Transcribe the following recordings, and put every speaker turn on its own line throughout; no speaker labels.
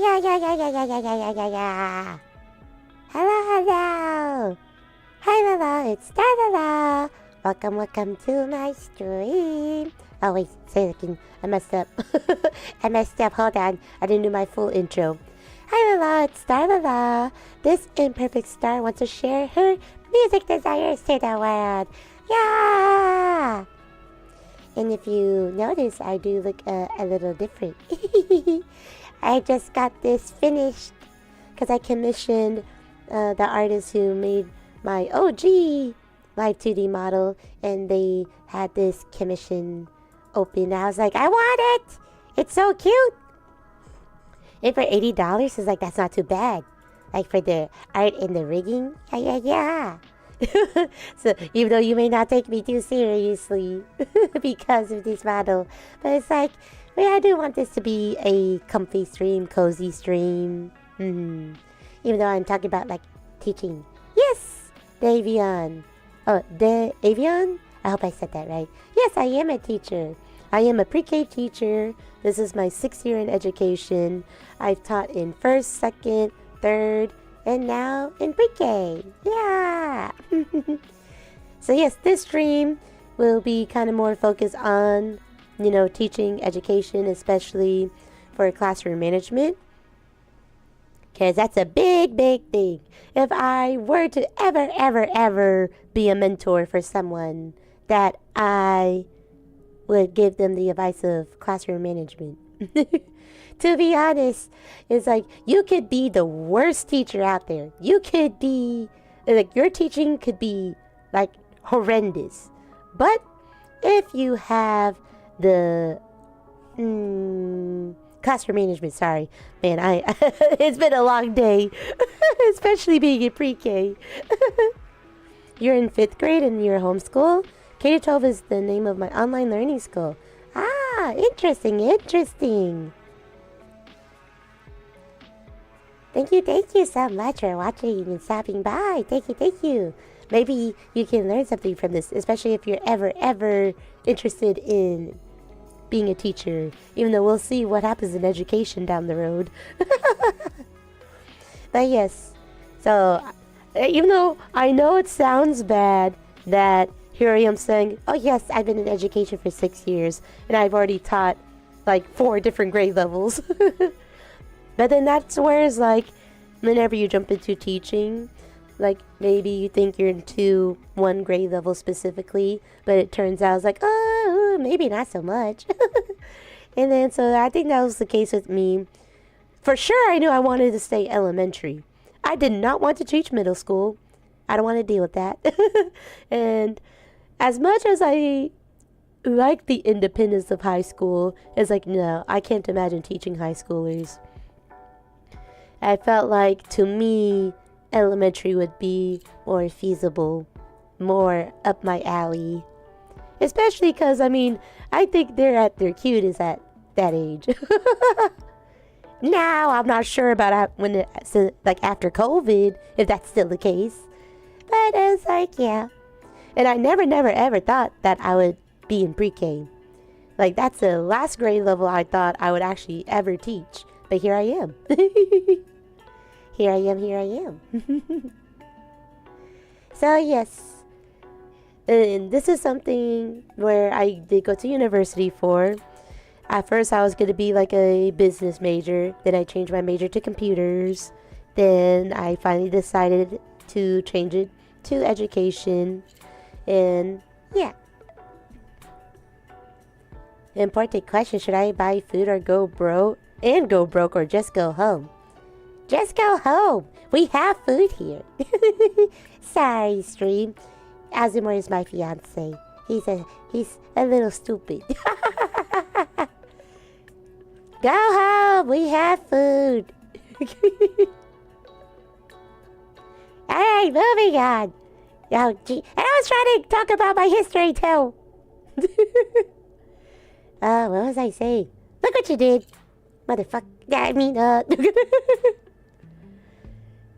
yeah. Hello. Hi, Lala. It's Star-LaLa. Welcome to my stream. Oh, wait. Say it again. I messed up. Hold on. I didn't do my full intro. Hi, Lala. It's Star-LaLa. This imperfect star wants to share her music desires to the world. Yeah. And if you notice, I do look a little different. I just got this finished because I commissioned the artist who made my OG live 2D model, and they had this commission open. I was like, I want it! It's so cute! And for $80, it's like, that's not too bad. Like for the art and the rigging, yeah. So even though you may not take me too seriously because of this model, but it's like, I do want this to be a comfy stream, cozy stream. Even though I'm talking about like teaching. Yes, the Avion. Oh, the Avion? I hope I said that right. Yes, I am a teacher. I am a pre-K teacher. This is my 6th year in education. I've taught in 1st, 2nd, 3rd, and now in pre-K. Yeah. So yes, this stream will be kind of more focused on, teaching education, especially for classroom management. Because that's a big thing. If I were to ever be a mentor for someone, that I would give them the advice of classroom management. To be honest, it's like you could be the worst teacher out there. You could be, like, your teaching could be, like, horrendous. But if you have the classroom management, sorry. Man, it's been a long day, especially being in pre-K. You're in 5th grade and you're homeschool? K-12 is the name of my online learning school. Ah, interesting. Thank you so much for watching and stopping by. Thank you. Maybe you can learn something from this, especially if you're ever interested in being a teacher. Even though we'll see what happens in education down the road. But yes, so even though I know it sounds bad that here I am saying, oh yes, I've been in education for 6 years and I've already taught like 4 different grade levels. But then that's where it's like, whenever you jump into teaching, like maybe you think you're into one grade level specifically, but it turns out it's like, oh, maybe not so much. And then so I think that was the case with me. For sure, I knew I wanted to stay elementary. I did not want to teach middle school. I don't want to deal with that. And as much as I like the independence of high school, it's like, no, I can't imagine teaching high schoolers. I felt like, to me, elementary would be more feasible, more up my alley. Especially because, I think they're at their cutest at that age. Now, I'm not sure about when after COVID, if that's still the case. But it's like, yeah. And I never ever thought that I would be in pre-K. Like, that's the last grade level I thought I would actually ever teach. But here I am. Here I am. So, yes. And this is something where I did go to university for. At first, I was going to be like a business major. Then I changed my major to computers. Then I finally decided to change it to education. And yeah. Important question. Should I buy food or go broke or just go home? Just go home. We have food here. Sorry, stream. Azimur is my fiance. He's a little stupid. Go home. We have food. Alright, moving on. Oh, gee. And I was trying to talk about my history too. What was I saying? Look what you did. Motherfucker.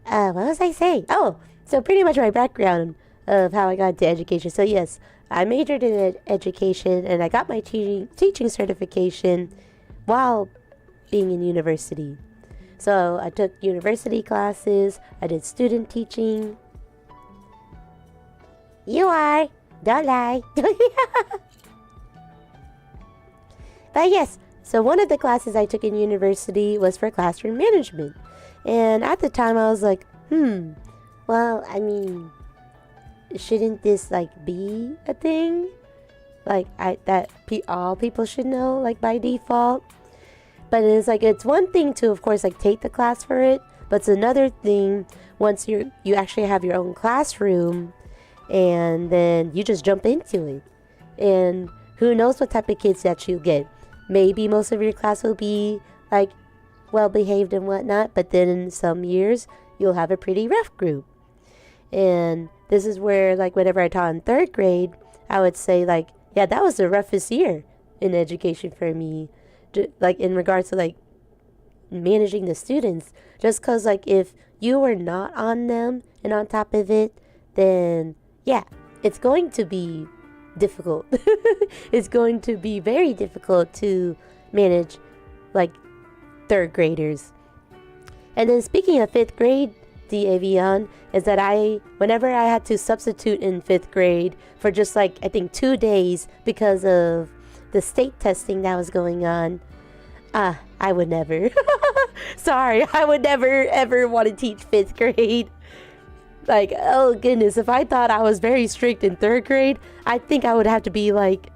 What was I saying? Oh, so pretty much my background of how I got into education. So yes, I majored in education and I got my teaching certification while being in university. So I took university classes. I did student teaching. You are. Don't lie. But yes, so one of the classes I took in university was for classroom management. And at the time I was like, well, I mean, shouldn't this like be a thing? Like all people should know, like by default. But it's like, it's one thing to, of course, like take the class for it, but it's another thing once you actually have your own classroom, and then you just jump into it. And who knows what type of kids that you get. Maybe most of your class will be like well behaved and whatnot, but then in some years you'll have a pretty rough group. And this is where, like, whenever I taught in 3rd grade, I would say, like, yeah, that was the roughest year in education for me, like in regards to like managing the students. Just because, like, if you were not on them and on top of it, then yeah, it's going to be difficult. It's going to be very difficult to manage like 3rd graders. And then speaking of 5th grade, the avion is that whenever I had to substitute in 5th grade for just like, I think 2 days because of the state testing that was going on, I would never. Sorry, I would never ever want to teach 5th grade. Like, oh goodness, if I thought I was very strict in 3rd grade, I think I would have to be like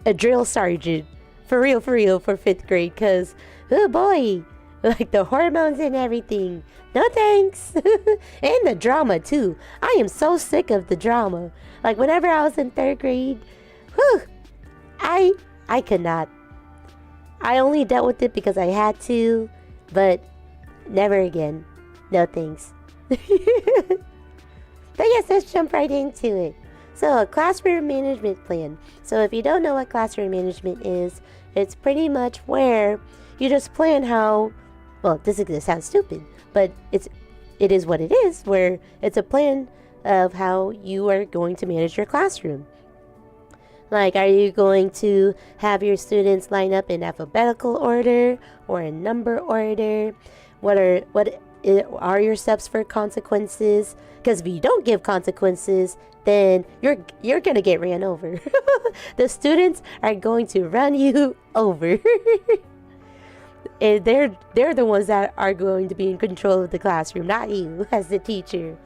a drill sergeant. For real, for 5th grade. Because, oh boy, like the hormones and everything. No thanks. And the drama too. I am so sick of the drama. Like whenever I was in 3rd grade, whew, I could not. I only dealt with it because I had to, but never again. No thanks. But yes, let's jump right into it. So, a classroom management plan. So if you don't know what classroom management is, it's pretty much where you just plan how, well, this is going to sound stupid, but it is what it is, where it's a plan of how you are going to manage your classroom. Like, are you going to have your students line up in alphabetical order or in number order? What are your steps for consequences? Because if you don't give consequences, then you're gonna get ran over. The students are going to run you over. And they're the ones that are going to be in control of the classroom, not you as the teacher.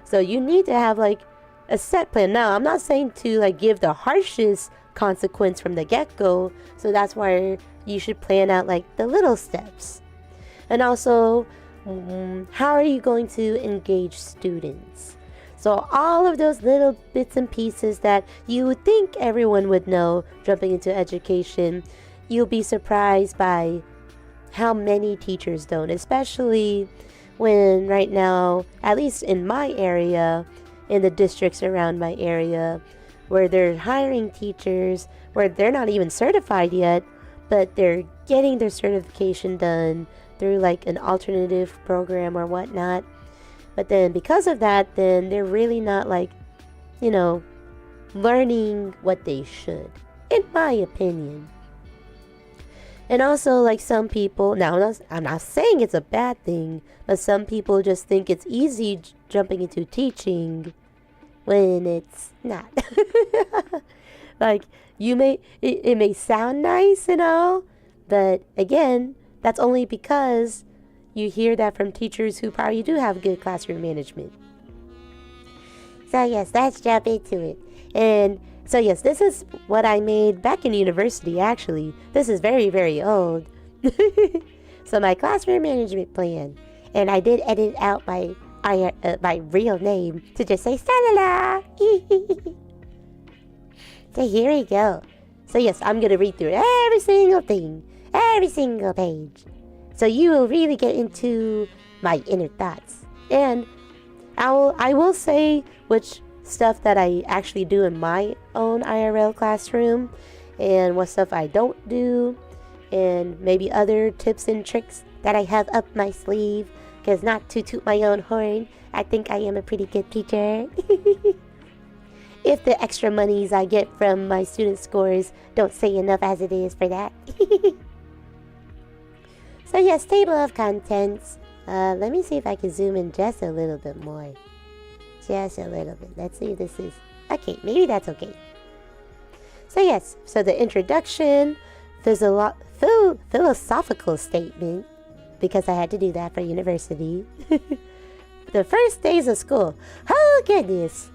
So you need to have like a set plan. Now, I'm not saying to like give the harshest consequence from the get-go. So that's why you should plan out like the little steps. And also, how are you going to engage students? So all of those little bits and pieces that you would think everyone would know jumping into education, you'll be surprised by how many teachers don't, especially when right now, at least in my area, in the districts around my area, where they're hiring teachers, where they're not even certified yet, but they're getting their certification done through like an alternative program or whatnot. But then because of that, then they're really not like, learning what they should, in my opinion. And also, like, some people, now I'm not saying it's a bad thing, but some people just think it's easy jumping into teaching when it's not. Like, it may sound nice and all, but again, that's only because you hear that from teachers who probably do have good classroom management. So yes, let's jump into it. And so yes, this is what I made back in university, actually. This is very, very old. So my classroom management plan. And I did edit out my real name to just say Star-LaLa. So here we go. So yes, I'm going to read through every single thing, every single page. So you will really get into my inner thoughts. And I will say which stuff that I actually do in my own IRL classroom and what stuff I don't do, and maybe other tips and tricks that I have up my sleeve, because not to toot my own horn, I think I am a pretty good teacher. If the extra monies I get from my student scores don't say enough as it is for that. So yes, table of contents. Let me see if I can zoom in just a little bit more. Just a little bit. Let's see if this is... Okay, maybe that's okay. So yes, so the introduction, there's a lot philosophical statement, because I had to do that for university. The first days of school. Oh goodness.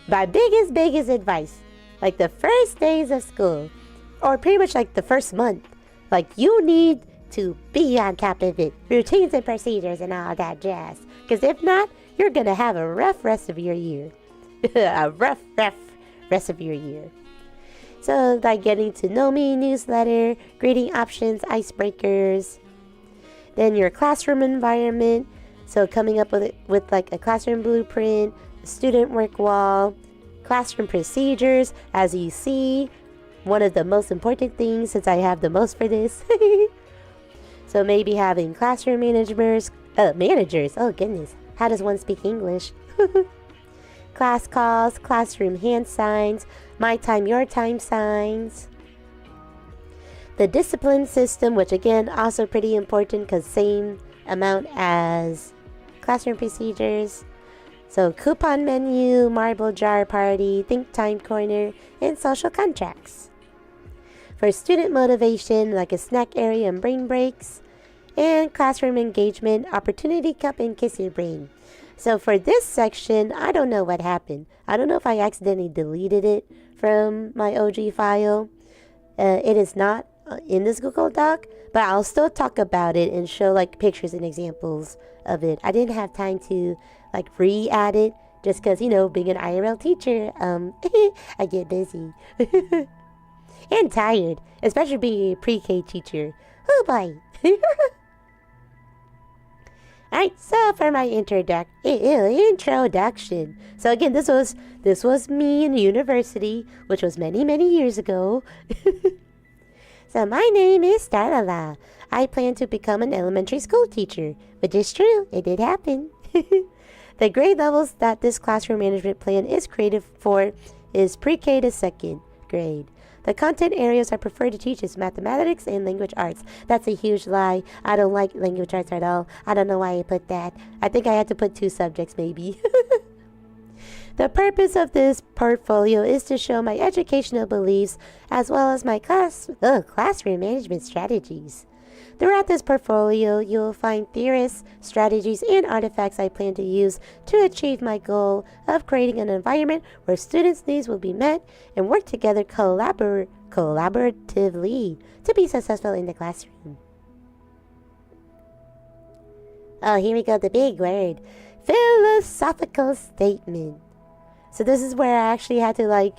My biggest advice. Like the first days of school, or pretty much like the first month, like you need to be on top of it. Routines and procedures and all that jazz. Because if not, you're going to have a rough rest of your year. A rough rest of your year. So like getting to know me newsletter, greeting options, icebreakers. Then your classroom environment. So coming up with like a classroom blueprint, a student work wall, classroom procedures. As you see, one of the most important things, since I have the most for this. So maybe having classroom managers. Oh goodness, how does one speak English? Class calls, classroom hand signs, my time, your time signs. The discipline system, which again also pretty important because same amount as classroom procedures. So coupon menu, marble jar party, think time corner, and social contracts. For student motivation, like a snack area and brain breaks. And classroom engagement, opportunity cup, and kiss your brain. So for this section, I don't know what happened. I don't know if I accidentally deleted it from my OG file. It is not in this Google Doc, but I'll still talk about it and show like pictures and examples of it. I didn't have time to like re-add it just because, you know, being an IRL teacher, I get busy and tired, especially being a pre-K teacher. Oh boy. Alright, so for my introduction. So again, this was me in university, which was many years ago. So my name is Star-LaLa. I plan to become an elementary school teacher, which is true. It did happen. The grade levels that this classroom management plan is created for is pre-K to second grade. The content areas I prefer to teach is mathematics and language arts. That's a huge lie. I don't like language arts at all. I don't know why I put that. I think I had to put 2 subjects maybe. The purpose of this portfolio is to show my educational beliefs as well as my classroom management strategies. Throughout this portfolio, you will find theories, strategies, and artifacts I plan to use to achieve my goal of creating an environment where students' needs will be met and work together collaboratively to be successful in the classroom. Oh, here we go, the big word. Philosophical statement. So this is where I actually had to I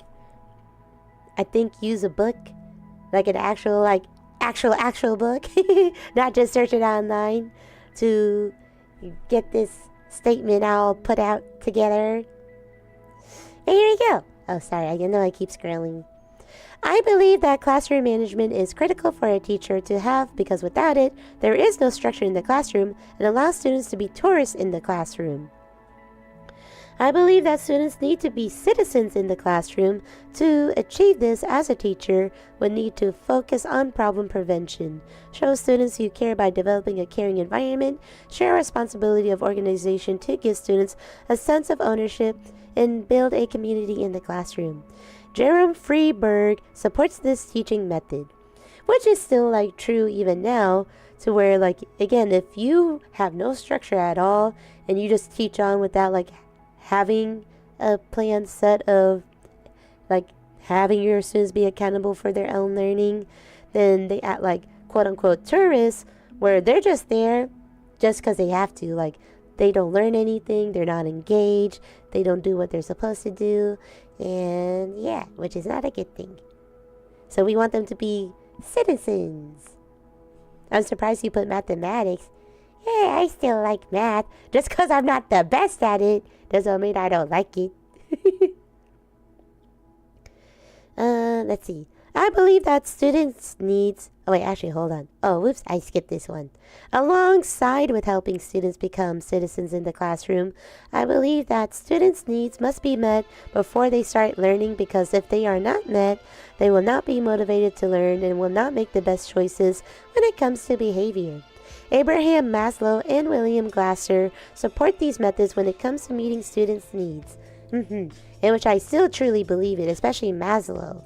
think use a book, like an actual book, not just search it online to get this statement all put out together. And here we go. Oh, sorry, I know I keep scrolling. I believe that classroom management is critical for a teacher to have because without it, there is no structure in the classroom and allows students to be tourists in the classroom. I believe that students need to be citizens in the classroom. To achieve this, as a teacher, would need to focus on problem prevention, show students you care by developing a caring environment, share responsibility of organization to give students a sense of ownership, and build a community in the classroom. Jerome Freeberg supports this teaching method, which is still true even now, to where again, if you have no structure at all and you just teach on without having a plan set of having your students be accountable for their own learning, then they act like quote unquote tourists, where they're just there just because they have to. They don't learn anything, they're not engaged, they don't do what they're supposed to do, and yeah, which is not a good thing. So we want them to be citizens. I'm surprised you put mathematics. Yeah, I still like math. Just because I'm not the best at it doesn't mean I don't like it. Let's see. I believe that students' needs... Oh wait, actually, hold on. Oh, whoops, I skipped this one. Alongside with helping students become citizens in the classroom, I believe that students' needs must be met before they start learning, because if they are not met, they will not be motivated to learn and will not make the best choices when it comes to behavior. Abraham Maslow and William Glasser support these methods when it comes to meeting students' needs. In which I still truly believe it, especially Maslow.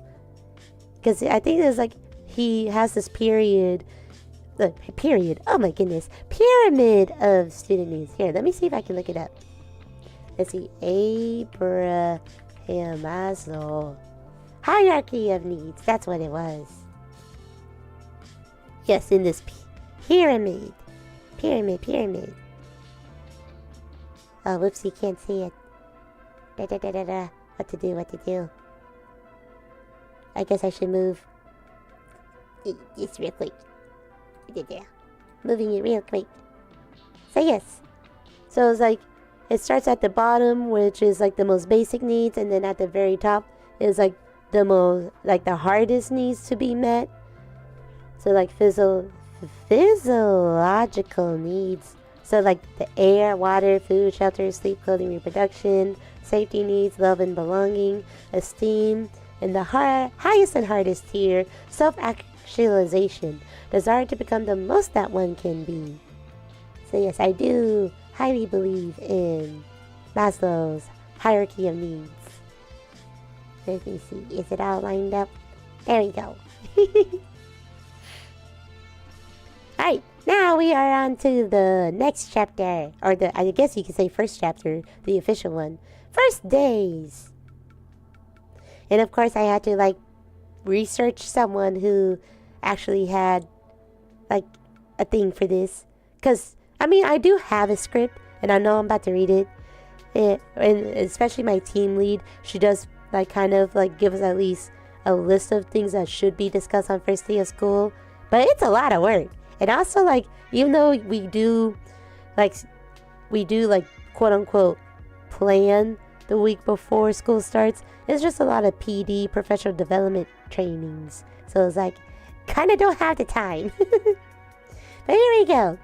Because I think there's like, he has this pyramid of student needs. Here, let me see if I can look it up. Let's see, Abraham Maslow. Hierarchy of needs, that's what it was. Yes, in this pyramid. Pyramid. Oh, whoopsie, can't see it. What to do? I guess I should move. Just real quick. Moving it real quick. So yes. So it's like, it starts at the bottom, which is like the most basic needs, and then at the very top is like the hardest needs to be met. So like physiological needs. So like the air, water, food, shelter, sleep, clothing, reproduction, safety needs, love and belonging, esteem, and the highest and hardest tier, self-actualization, desire to become the most that one can be. So yes, I do highly believe in Maslow's hierarchy of needs. Let me see, is it all lined up? There we go. Alright, now we are on to the next chapter, or I guess you could say first chapter, the official one. First days. And of course I had to like research someone who actually had like a thing for this. Because, I mean, I do have a script and I know I'm about to read it. And especially my team lead, she does like kind of like give us at least a list of things that should be discussed on first day of school. But it's a lot of work. And also, like, even though we do quote unquote plan the week before school starts, it's just a lot of PD, professional development trainings. So it's like, kind of don't have the time. But here we go.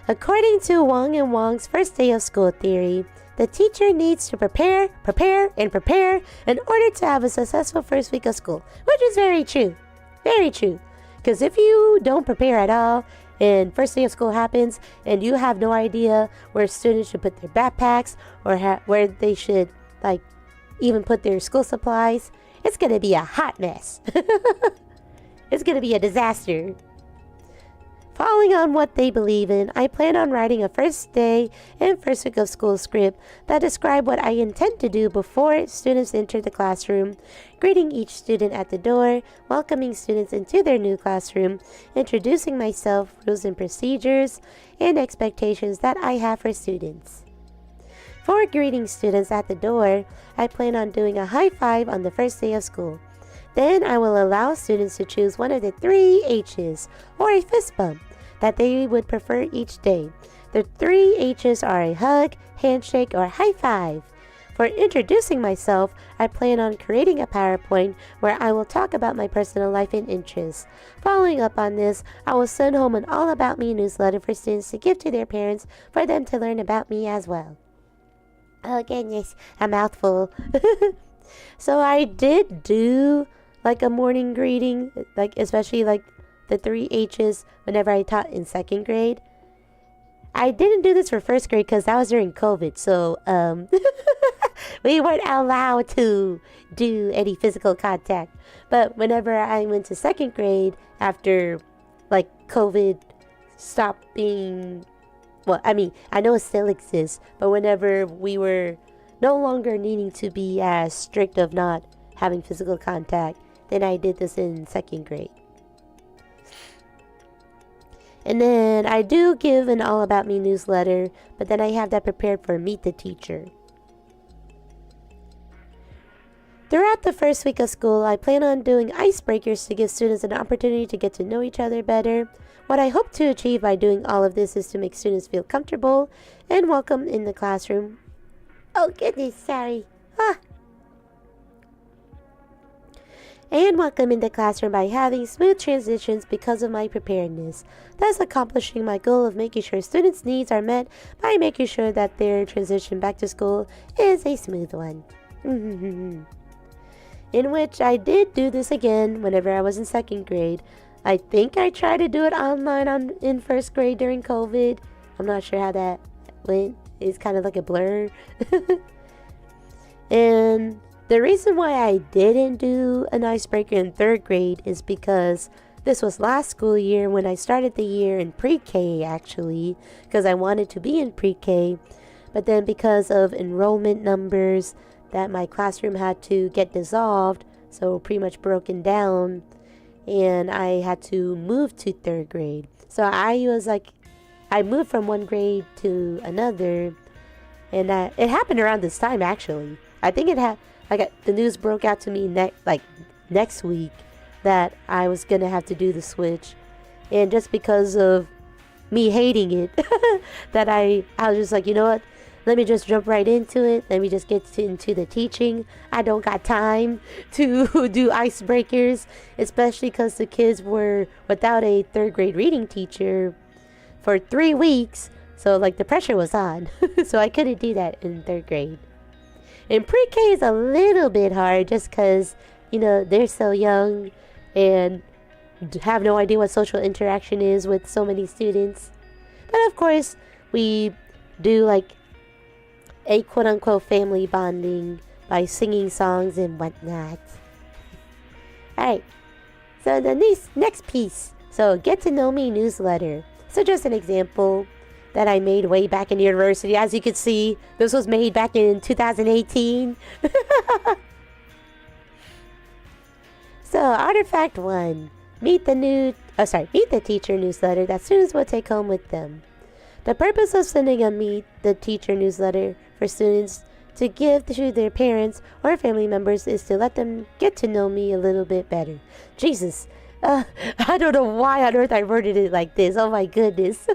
According to Wong and Wong's first day of school theory, the teacher needs to prepare in order to have a successful first week of school, which is very true. Very true. Because if you don't prepare at all, and first day of school happens, and you have no idea where students should put their backpacks, or where they should, like, even put their school supplies, it's going to be a hot mess. It's going to be a disaster. Following on what they believe in, I plan on writing a first day and first week of school script that describe what I intend to do before students enter the classroom, greeting each student at the door, welcoming students into their new classroom, introducing myself, rules and procedures, and expectations that I have for students. For greeting students at the door, I plan on doing a high five on the first day of school. Then I will allow students to choose one of the 3 H's, or a fist bump, that they would prefer each day. The 3 H's are a hug, handshake, or high five. For introducing myself, I plan on creating a PowerPoint where I will talk about my personal life and interests. Following up on this, I will send home an All About Me newsletter for students to give to their parents for them to learn about me as well. Oh goodness, a mouthful. So I did do like a morning greeting, like especially like the 3 H's whenever I taught in 2nd grade. I didn't do this for 1st grade because that was during COVID, so we weren't allowed to do any physical contact. But whenever I went to 2nd grade, after like COVID stopped being, well, I mean, I know it still exists, but whenever we were no longer needing to be as strict of not having physical contact, then I did this in 2nd grade. And then I do give an All About Me newsletter, but then I have that prepared for Meet the Teacher. Throughout the first week of school, I plan on doing icebreakers to give students an opportunity to get to know each other better. What I hope to achieve by doing all of this is to make students feel comfortable and welcome in the classroom. Oh goodness, sorry. and welcome in the classroom by having smooth transitions because of my preparedness, thus accomplishing my goal of making sure students' needs are met by making sure that their transition back to school is a smooth one. In which I did do this again whenever I was in 2nd grade. I think I tried to do it online in 1st grade during COVID. I'm not sure how that went. It's kind of like a blur. And the reason why I didn't do an icebreaker in 3rd grade is because this was last school year when I started the year in pre-K actually, because I wanted to be in pre-K. But then because of enrollment numbers that my classroom had to get dissolved, so pretty much broken down, and I had to move to 3rd grade. So I moved from one grade to another, and it happened around this time actually. I think it had the news broke out to me next week that I was gonna have to do the switch, and just because of me hating it, that I was just like, you know what? Let me just jump right into it. Let me just get into the teaching. I don't got time to do icebreakers, especially because the kids were without a 3rd grade reading teacher for 3 weeks. So the pressure was on. So I couldn't do that in 3rd grade. And pre-K is a little bit hard just because, they're so young and have no idea what social interaction is with so many students. But of course, we do a quote-unquote family bonding by singing songs and whatnot. Alright, so the next piece. So, get to know me newsletter. So just an example that I made way back in university. As you can see, this was made back in 2018. So, artifact 1. Meet the teacher newsletter that students will take home with them. The purpose of sending a Meet the Teacher newsletter for students to give to their parents or family members is to let them get to know me a little bit better. Jesus, I don't know why on earth I worded it like this. Oh my goodness.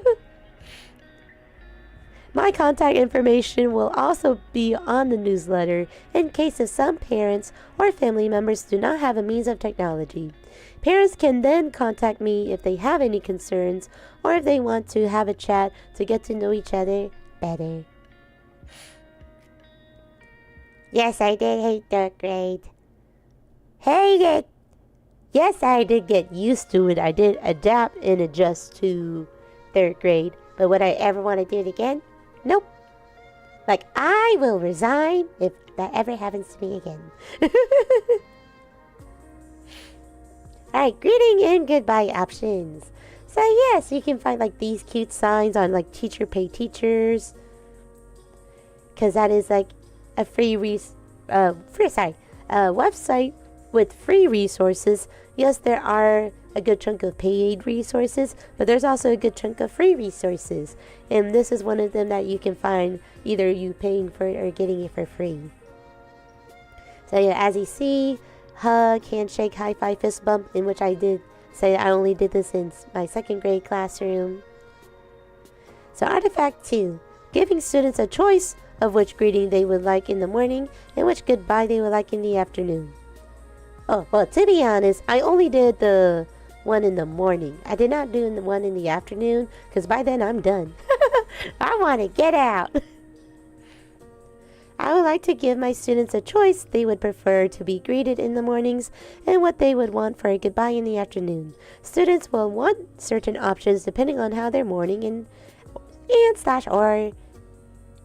My contact information will also be on the newsletter in case if some parents or family members do not have a means of technology. Parents can then contact me if they have any concerns or if they want to have a chat to get to know each other better. Yes, I did hate 3rd grade. Hate it! Yes, I did get used to it. I did adapt and adjust to 3rd grade. But would I ever want to do it again? Nope. I will resign if that ever happens to me again. Alright, greeting and goodbye options. So yes, you can find these cute signs on teacher pay teachers. Because that is a website with free resources. Yes, there are a good chunk of paid resources, but there's also a good chunk of free resources. And this is one of them that you can find either you paying for it or getting it for free. So yeah, as you see, hug, handshake, high five, fist bump, in which I did say I only did this in my 2nd grade classroom. So artifact 2, giving students a choice of which greeting they would like in the morning and which goodbye they would like in the afternoon. Oh, well, to be honest, I only did the one in the morning. I did not do the one in the afternoon because by then I'm done. I want to get out. I would like to give my students a choice they would prefer to be greeted in the mornings and what they would want for a goodbye in the afternoon. Students will want certain options depending on how their morning or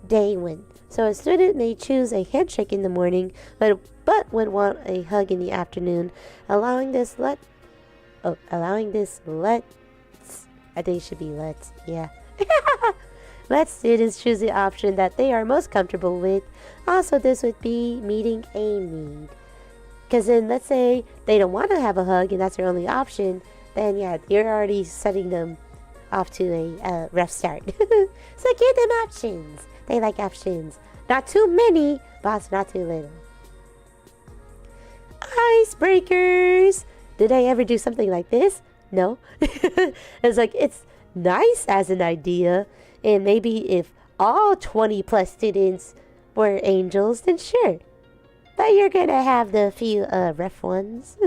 day went. So a student may choose a handshake in the morning, but would want a hug in the afternoon, allowing this I think it should be let's, yeah. Let students choose the option that they are most comfortable with. Also, this would be meeting a need. Because then, let's say they don't want to have a hug and that's their only option, then yeah, you're already setting them off to a rough start. So give them options. They like options. Not too many, but also not too little. Icebreakers. Did I ever do something like this? No. It's nice as an idea. And maybe if all 20 plus students were angels, then sure. But you're gonna have the few rough ones.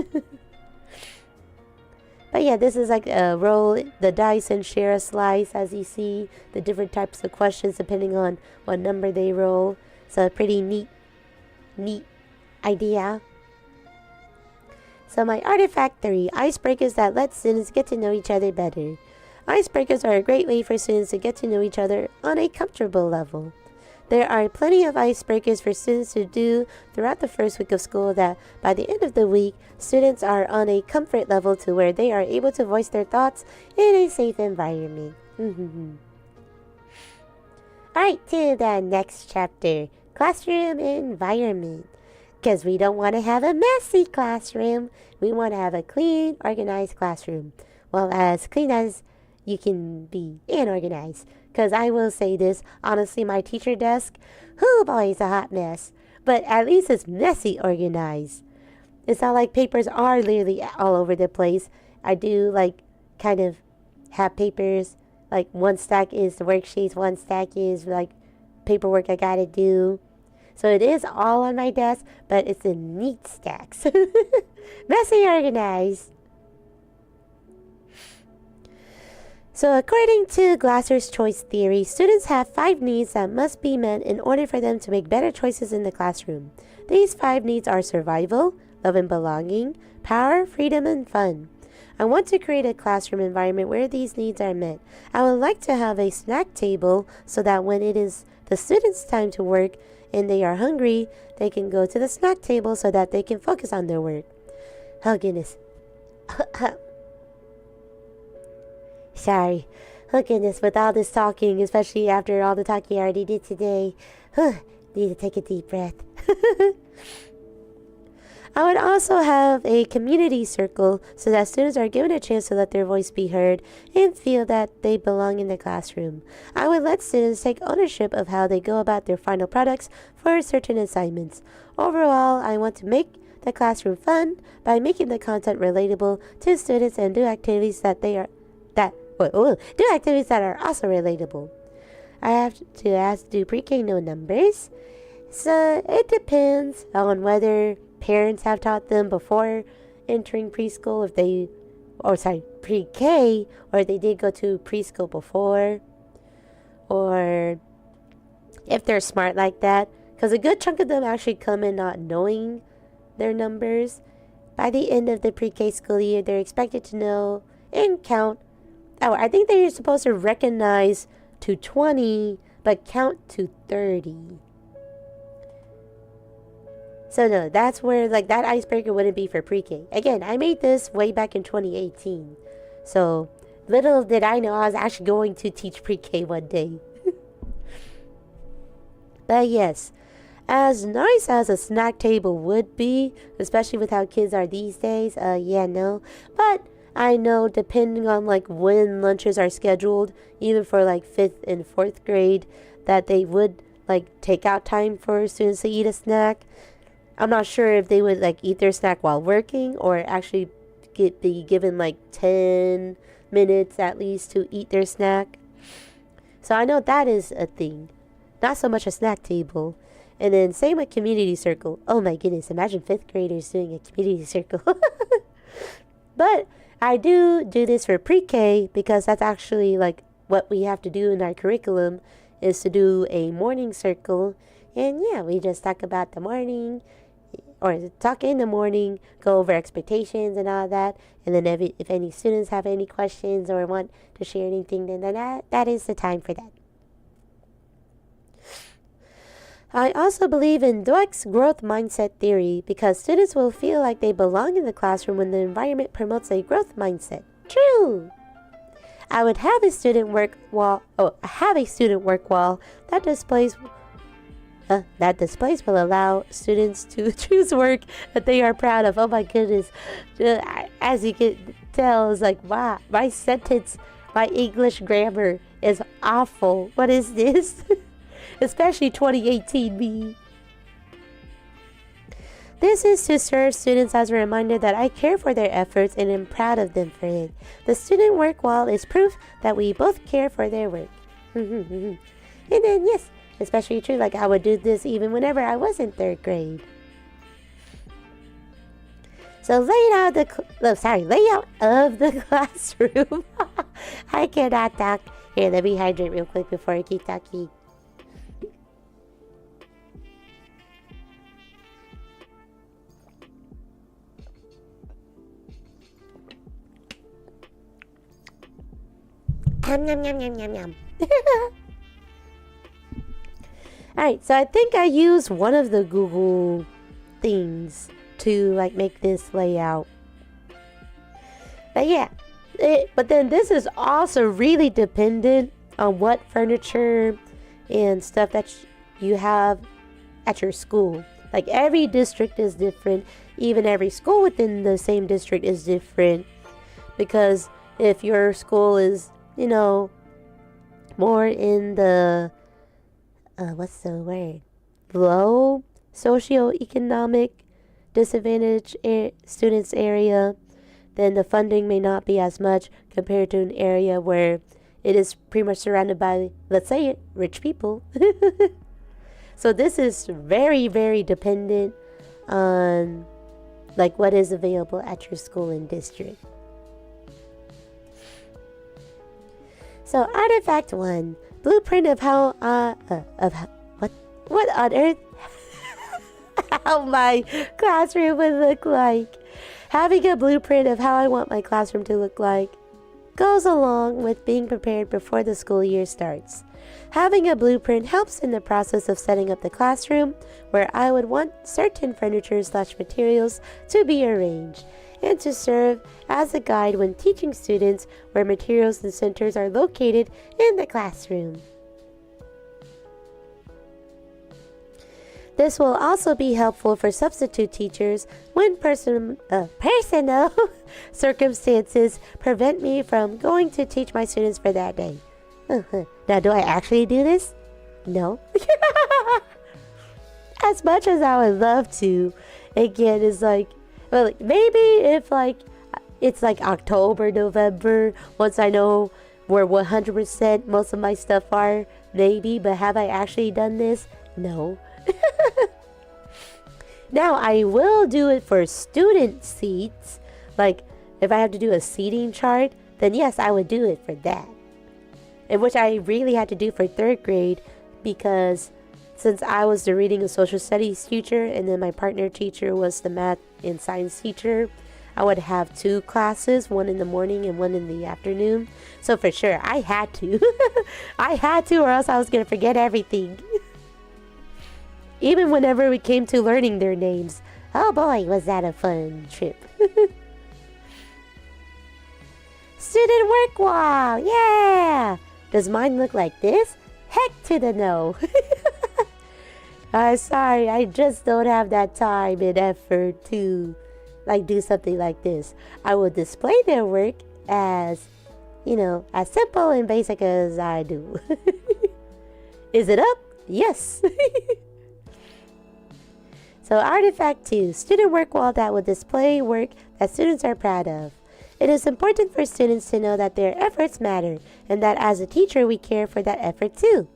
But yeah, this is like a roll the dice and share a slice, as you see the different types of questions depending on what number they roll. So a pretty neat idea. So my artifact 3, icebreakers that let students get to know each other better. Icebreakers are a great way for students to get to know each other on a comfortable level. There are plenty of icebreakers for students to do throughout the first week of school that by the end of the week, students are on a comfort level to where they are able to voice their thoughts in a safe environment. Alright, to the next chapter, classroom environment. Because we don't want to have a messy classroom. We want to have a clean, organized classroom. Well, as clean as you can be and organized. Because I will say this, honestly, my teacher desk, boy, it's a hot mess. But at least it's messy organized. It's not like papers are literally all over the place. I do like kind of have papers, like one stack is the worksheets, one stack is like paperwork I gotta do. So it is all on my desk, but it's in neat stacks. Messy organized. So according to Glasser's choice theory, students have 5 needs that must be met in order for them to make better choices in the classroom. These 5 needs are survival, love and belonging, power, freedom, and fun. I want to create a classroom environment where these needs are met. I would like to have a snack table so that when it is the students' time to work and they are hungry, they can go to the snack table so that they can focus on their work. Oh goodness. Sorry. Oh goodness, with all this talking, especially after all the talking I already did today, need to take a deep breath. I would also have a community circle so that students are given a chance to let their voice be heard and feel that they belong in the classroom. I would let students take ownership of how they go about their final products for certain assignments. Overall, I want to make the classroom fun by making the content relatable to students and do activities that are also relatable. I have to ask, do pre-K know numbers? So it depends on whether parents have taught them before entering preschool, pre-K, or they did go to preschool before, or if they're smart like that, because a good chunk of them actually come in not knowing their numbers. By the end of the pre-K school year, they're expected to know and count. I think they're supposed to recognize to 20, but count to 30. So no, that's where like that icebreaker wouldn't be for pre-K. Again, I made this way back in 2018. So little did I know I was actually going to teach pre-K one day. But yes, as nice as a snack table would be, especially with how kids are these days, but I know depending on like when lunches are scheduled, even for like 5th and 4th grade, that they would like take out time for students to eat a snack. I'm not sure if they would like eat their snack while working or actually be given like 10 minutes at least to eat their snack. So I know that is a thing. Not so much a snack table. And then same with community circle. Oh my goodness, imagine 5th graders doing a community circle. But I do this for pre-K because that's actually like what we have to do in our curriculum is to do a morning circle. And yeah, we just talk about the morning or talk in the morning, go over expectations and all that. And then if any students have any questions or want to share anything, then that is the time for that. I also believe in Dweck's growth mindset theory because students will feel like they belong in the classroom when the environment promotes a growth mindset. True! I would have a student work wall that displays will allow students to choose work that they are proud of. Oh my goodness. As you can tell, it's like, wow, my English grammar is awful. What is this? Especially 2018 me. This is to serve students as a reminder that I care for their efforts and am proud of them for it. The student work wall is proof that we both care for their work. And then yes, especially true, like I would do this even whenever I was in 3rd grade. So layout of the classroom. I cannot talk. Here, let me hydrate real quick before I keep talking. Yum, yum, yum, yum, yum, yum. Alright, so I think I used one of the Google things to like make this layout. But yeah, but then this is also really dependent on what furniture and stuff that you have at your school. Like every district is different. Even every school within the same district is different. Because if your school is, you know, more in the, what's the word? Low socioeconomic disadvantaged students area, then the funding may not be as much compared to an area where it is pretty much surrounded by, let's say it, rich people. So this is very, very dependent on like what is available at your school and district. So artifact 1, blueprint of how what on earth how my classroom would look like. Having a blueprint of how I want my classroom to look like goes along with being prepared before the school year starts. Having a blueprint helps in the process of setting up the classroom, where I would want certain furniture/materials to be arranged, and to serve as a guide when teaching students where materials and centers are located in the classroom. This will also be helpful for substitute teachers when personal circumstances prevent me from going to teach my students for that day. Now, do I actually do this? No. As much as I would love to, again, it's like, well, maybe if like it's like October, November, once I know where 100% most of my stuff are, maybe, but have I actually done this? No. Now, I will do it for student seats. Like, if I have to do a seating chart, then yes, I would do it for that. And which I really had to do for 3rd grade, because since I was the reading and social studies teacher, and then my partner teacher was the math and science teacher, I would have 2 classes, one in the morning and one in the afternoon. So for sure, I had to. I had to, or else I was going to forget everything. Even whenever we came to learning their names. Oh boy, was that a fun trip. Student work wall, yeah! Does mine look like this? Heck to the no. Sorry, I just don't have that time and effort to like do something like this. I will display their work as, you know, as simple and basic as I do. Is it up? Yes. So artifact 2, student work wall that will display work that students are proud of. It is important for students to know that their efforts matter, and that as a teacher we care for that effort too.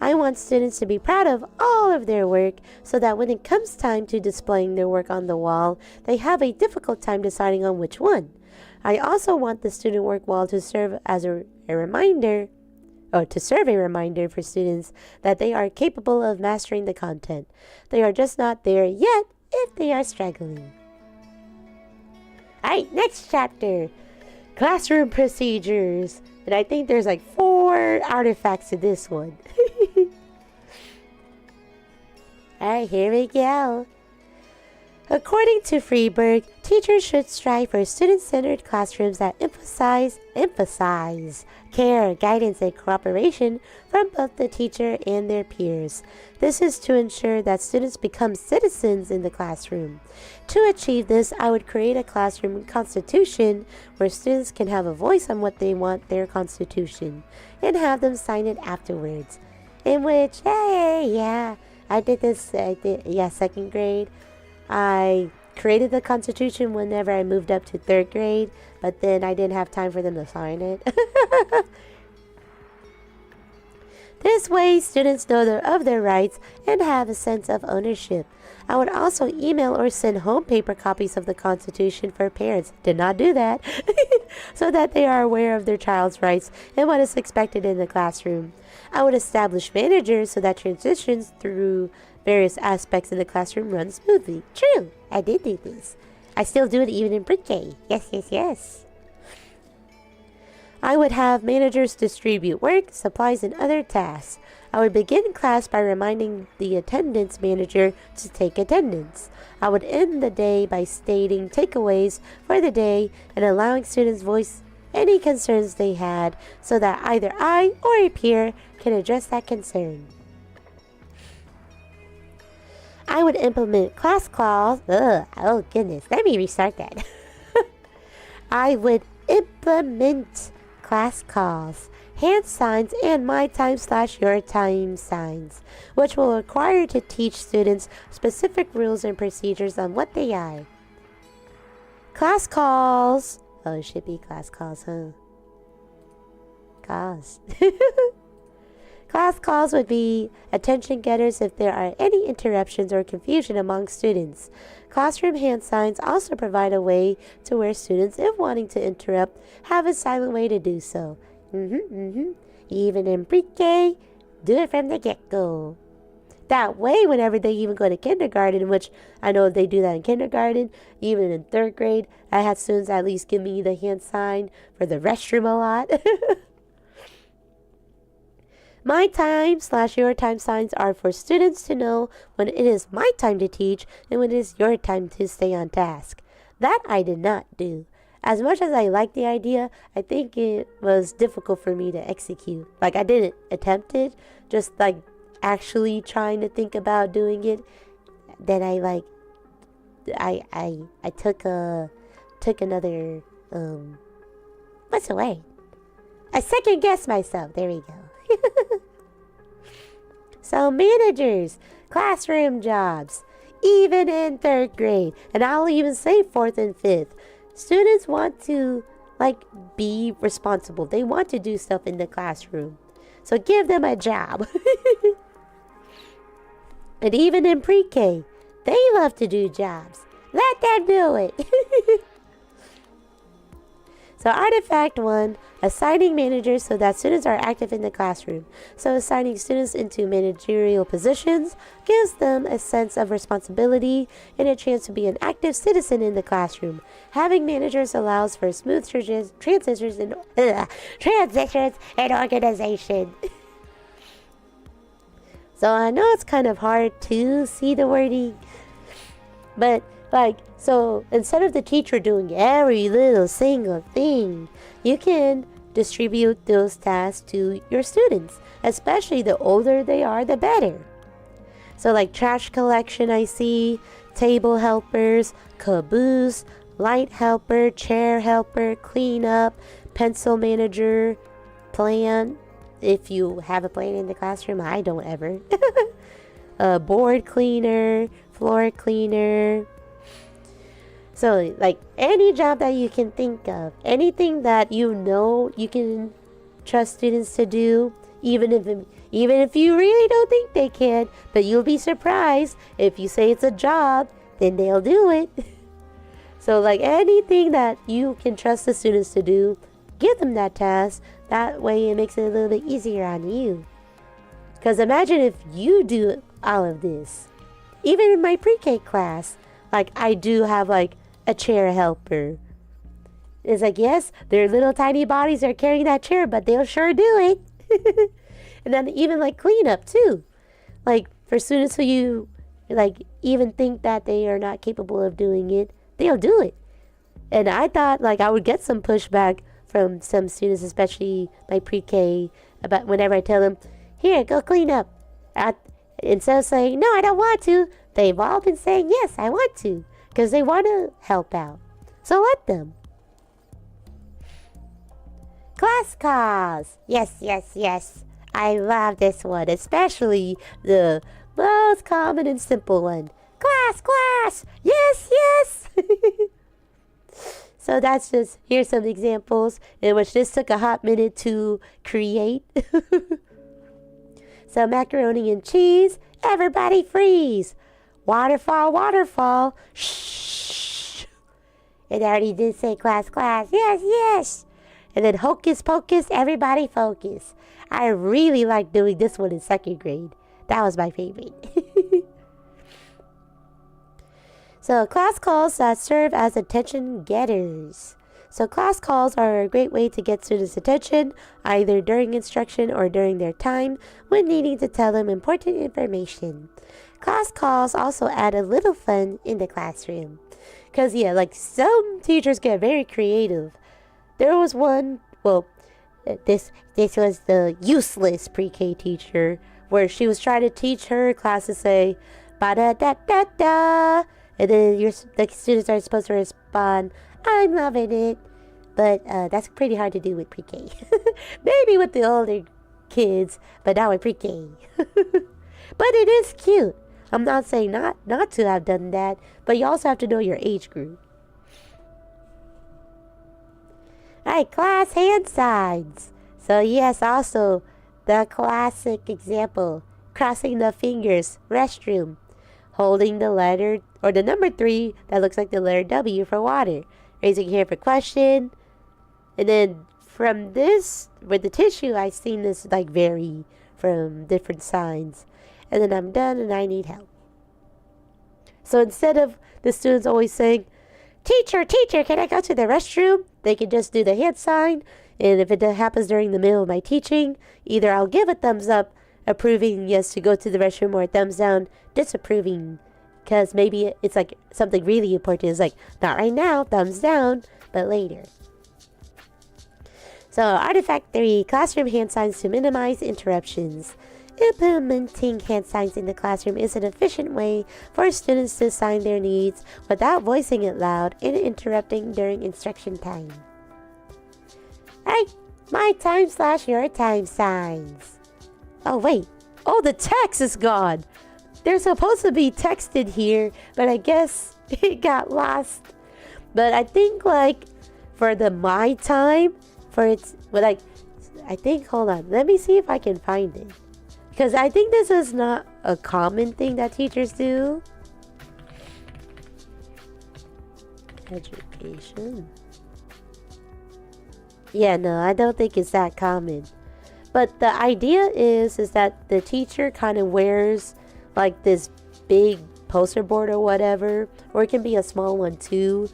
I want students to be proud of all of their work, so that when it comes time to displaying their work on the wall, they have a difficult time deciding on which one. I also want the student work wall to serve as a reminder for students that they are capable of mastering the content. They are just not there yet if they are struggling. Alright, next chapter. Classroom procedures. And I think there's like 4 artifacts to this one. Alright, here we go. According to Freeberg, teachers should strive for student-centered classrooms that emphasize care, guidance, and cooperation from both the teacher and their peers. This is to ensure that students become citizens in the classroom. To achieve this, I would create a classroom constitution where students can have a voice on what they want their constitution, and have them sign it afterwards. In which, I did this, 2nd grade. I created the Constitution whenever I moved up to 3rd grade, but then I didn't have time for them to sign it. This way, students know of their rights and have a sense of ownership. I would also email or send home paper copies of the Constitution for parents. Did not do that. So that they are aware of their child's rights and what is expected in the classroom. I would establish managers so that transitions through various aspects in the classroom run smoothly. True, I did do this. I still do it even in pre-K. Yes, yes, yes. I would have managers distribute work, supplies, and other tasks. I would begin class by reminding the attendance manager to take attendance. I would end the day by stating takeaways for the day and allowing students voice any concerns they had so that either I or a peer can address that concern. I would implement class calls. Oh goodness, let me restart that. I would implement class calls, hand signs, and my time/your time signs, which will require to teach students specific rules and procedures on what they are. Class calls. Oh, it should be class calls, huh? Calls. Class calls would be attention getters if there are any interruptions or confusion among students. Classroom hand signs also provide a way to where students, if wanting to interrupt, have a silent way to do so. Even in pre-K, do it from the get-go. That way, whenever they even go to kindergarten, which I know they do that in kindergarten, even in 3rd grade, I had students at least give me the hand sign for the restroom a lot. My time/your time signs are for students to know when it is my time to teach and when it is your time to stay on task. That I did not do. As much as I liked the idea, I think it was difficult for me to execute. Like, I didn't attempt it, just like actually trying to think about doing it. Then I took another what's the word? I second guessed myself. There we go. So managers, classroom jobs, even in 3rd grade, and I'll even say 4th and 5th. Students want to be responsible. They want to do stuff in the classroom. So give them a job. And even in pre-K, they love to do jobs. Let them do it. So artifact 1, assigning managers so that students are active in the classroom. So assigning students into managerial positions gives them a sense of responsibility and a chance to be an active citizen in the classroom. Having managers allows for smooth transitions and organization. So I know it's kind of hard to see the wording, but so instead of the teacher doing every little single thing, you can distribute those tasks to your students. Especially the older they are, the better. So like trash collection, I see, table helpers, caboose, light helper, chair helper, cleanup, pencil manager, plan. If you have a plan in the classroom, I don't ever. Board cleaner, floor cleaner. So, like, any job that you can think of, anything that you know you can trust students to do, even if you really don't think they can, but you'll be surprised if you say it's a job, then they'll do it. So, like, anything that you can trust the students to do, give them that task. That way it makes it a little bit easier on you. Because imagine if you do all of this. Even in my pre-K class, like, I do have, like, a chair helper. It's like, yes, their little tiny bodies are carrying that chair, but they'll sure do it. And then even, like, cleanup, too. Like, for students who you, like, even think that they are not capable of doing it, they'll do it. And I thought, like, I would get some pushback from some students, especially my pre-K, about whenever I tell them, here, go clean up. Instead of saying, no, I don't want to, they've all been saying, yes, I want to, because they want to help out. So let them. Class calls. Yes, yes, yes. I love this one, especially the most common and simple one. Class. Yes, yes. So that's just, here's some examples in which this took a hot minute to create. So macaroni and cheese, everybody freeze. Waterfall, waterfall, shh. It already did say class, class, yes, yes. And then hocus pocus, everybody focus. I really liked doing this one in 2nd grade. That was my favorite. So class calls that serve as attention getters. So class calls are a great way to get students' attention, either during instruction or during their time when needing to tell them important information. Class calls also add a little fun in the classroom. Because, yeah, like some teachers get very creative. There was one, well, this was the useless pre-K teacher, where she was trying to teach her class to say, ba-da-da-da-da. And then the students are supposed to respond, I'm loving it. But that's pretty hard to do with pre-K. Maybe with the older kids, but not with pre-K. But it is cute. I'm not saying not to have done that, but you also have to know your age group. Alright, class hand signs. So yes, also the classic example, crossing the fingers, restroom, holding the letter or the number 3 that looks like the letter W for water, raising your hand for question. And then from this, with the tissue, I've seen this like vary from different signs. And then I'm done and I need help. So instead of the students always saying, teacher, teacher, can I go to the restroom? They can just do the hand sign. And if it happens during the middle of my teaching, either I'll give a thumbs up, approving yes to go to the restroom, or a thumbs down, disapproving. Because maybe it's like something really important. It's like, not right now, thumbs down, but later. So artifact 3, classroom hand signs to minimize interruptions. Implementing hand signs in the classroom is an efficient way for students to sign their needs without voicing it loud and interrupting during instruction time. Alright, my time / your time signs. Oh wait, oh the text is gone. They're supposed to be texted here, but I guess it got lost. But I think like for the my time, for its, but like, I think, hold on, let me see if I can find it. Because I think this is not a common thing that teachers do. Education. Yeah, no, I don't think it's that common. But the idea is that the teacher kind of wears like this big poster board or whatever, or it can be a small one too,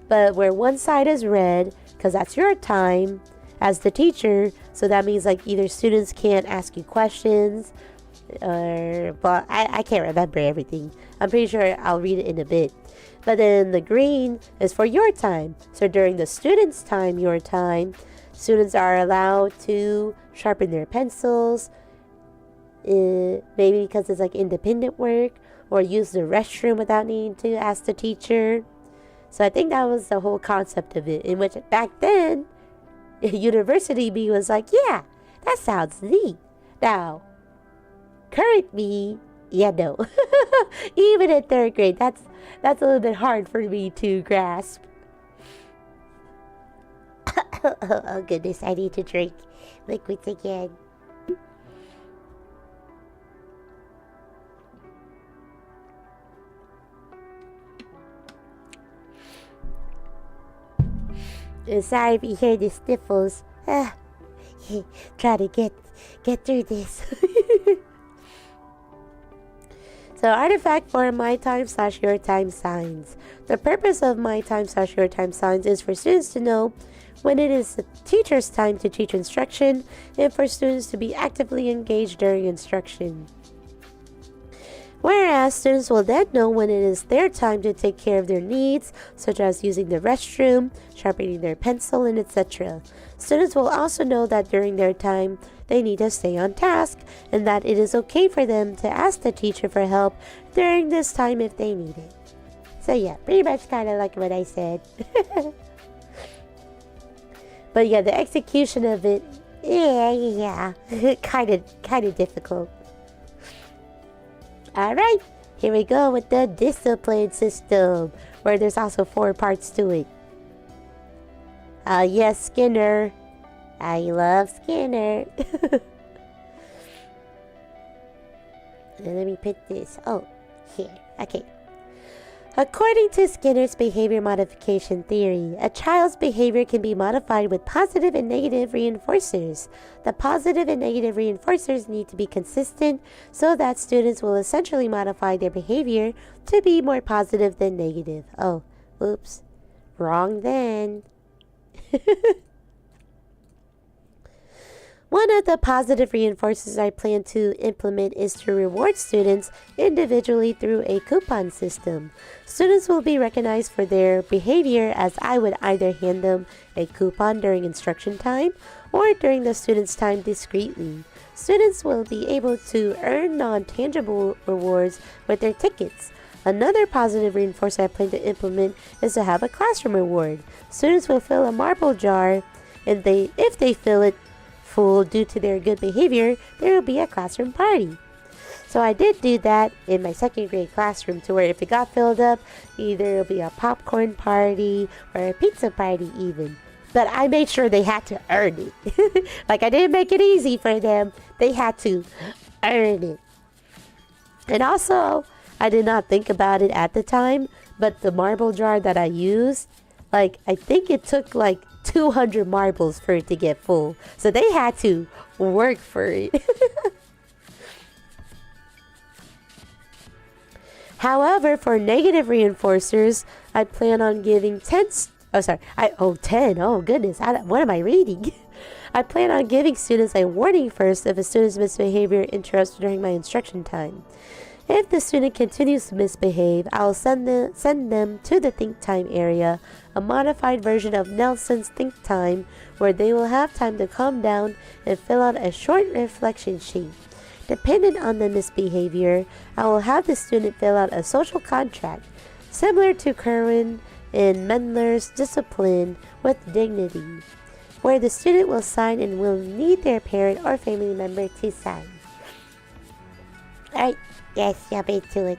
but where one side is red, because that's your time as the teacher, so that means like either students can't ask you questions, or, but I can't remember everything. I'm pretty sure I'll read it in a bit. But then the green is for your time. So during the students' time, your time, students are allowed to sharpen their pencils, maybe because it's like independent work, or use the restroom without needing to ask the teacher. So I think that was the whole concept of it, in which back then, University me was like, yeah, that sounds neat. Now, current me, yeah, no. Even in 3rd grade, that's a little bit hard for me to grasp. Oh goodness, I need to drink liquids again. Sorry if you hear the sniffles. Try to get through this. So artifact for my time / your time signs. The purpose of my time / your time signs is for students to know when it is the teacher's time to teach instruction, and for students to be actively engaged during instruction. Whereas students will then know when it is their time to take care of their needs, such as using the restroom, sharpening their pencil, and etc. Students will also know that during their time, they need to stay on task, and that it is okay for them to ask the teacher for help during this time if they need it. So yeah, pretty much kind of like what I said. But yeah, the execution of it, yeah, kind of difficult. Alright, here we go with the discipline system, where there's also 4 parts to it. Yes, Skinner. I love Skinner. Let me put this. Oh, here. Okay. According to Skinner's behavior modification theory, a child's behavior can be modified with positive and negative reinforcers. The positive and negative reinforcers need to be consistent so that students will essentially modify their behavior to be more positive than negative. Oh, oops. Wrong then. One of the positive reinforcers I plan to implement is to reward students individually through a coupon system. Students will be recognized for their behavior as I would either hand them a coupon during instruction time or during the student's time discreetly. Students will be able to earn non-tangible rewards with their tickets. Another positive reinforcer I plan to implement is to have a classroom reward. Students will fill a marble jar, and if they fill it full due to their good behavior, there will be a classroom party. So I did do that in my second grade classroom, to where if it got filled up, either it'll be a popcorn party or a pizza party even. But I made sure they had to earn it. Like, I didn't make it easy for them. They had to earn it. And also, I did not think about it at the time, but the marble jar that I used, like, I think it took like 200 marbles for it to get full. So they had to work for it. However, for negative reinforcers, I plan on giving 10. Oh goodness, what am I reading? I plan on giving students a warning first if a student's misbehavior interrupts during my instruction time. If the student continues to misbehave, I will send them to the think time area, a modified version of Nelson's think time, where they will have time to calm down and fill out a short reflection sheet. Dependent on the misbehavior, I will have the student fill out a social contract, similar to Kerwin in Mendler's Discipline with Dignity, where the student will sign and will need their parent or family member to sign. Alright. Yes, jump into it.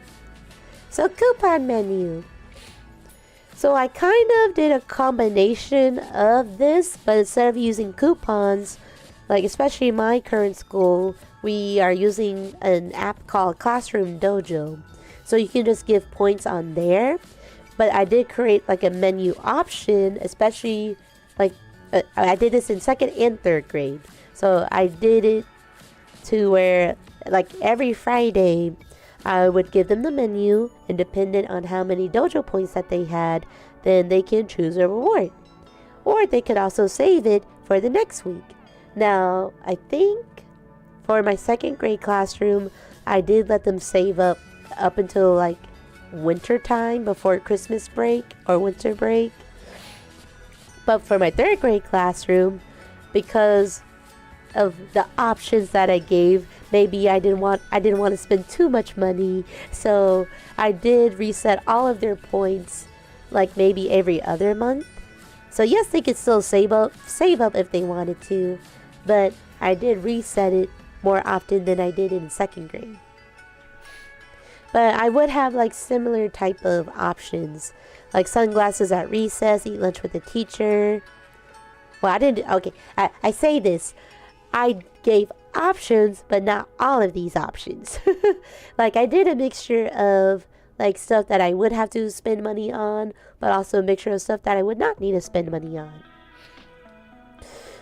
So, coupon menu. So I kind of did a combination of this, but instead of using coupons, like especially in my current school, we are using an app called Classroom Dojo. So you can just give points on there. But I did create like a menu option, especially like I did this in second and third grade. So I did it to where like every Friday, I would give them the menu, and dependent on how many dojo points that they had, then they can choose a reward. Or they could also save it for the next week. Now, I think for my second grade classroom, I did let them save up until like winter time before Christmas break or winter break. But for my third grade classroom, because of the options that I gave, maybe I didn't want to spend too much money, so I did reset all of their points like maybe every other month. So yes, they could still save up if they wanted to, but I did reset it more often than I did in second grade. But I would have like similar type of options, like sunglasses at recess, eat lunch with the teacher. Well, I didn't. Okay, I say this. I gave options, but not all of these options. Like, I did a mixture of like stuff that I would have to spend money on, but also a mixture of stuff that I would not need to spend money on.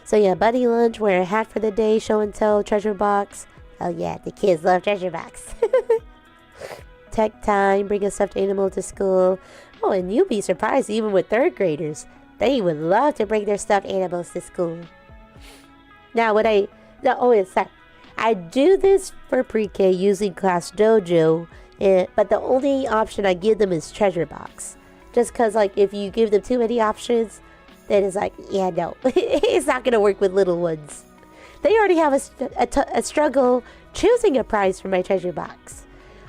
So yeah, buddy lunch, wear a hat for the day, show and tell, treasure box. Oh yeah, the kids love treasure box. Tech time, bring a stuffed animal to school. Oh, and you'll be surprised, even with third graders, they would love to bring their stuffed animals to school. Now, I do this for pre-K using Class Dojo, but the only option I give them is treasure box. Just because, like, if you give them too many options, then it's like, yeah, no, it's not going to work with little ones. They already have a struggle choosing a prize for my treasure box.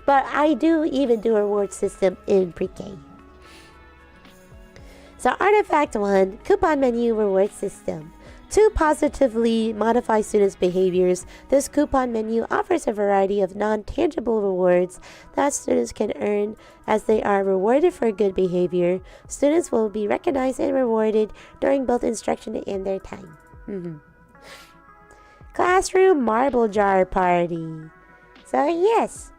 But I do even do a reward system in pre-K. So, Artifact 1, Coupon Menu Reward System. To positively modify students' behaviors, this coupon menu offers a variety of non-tangible rewards that students can earn. As they are rewarded for good behavior, students will be recognized and rewarded during both instruction and their time. Classroom Marble Jar Party. So yes,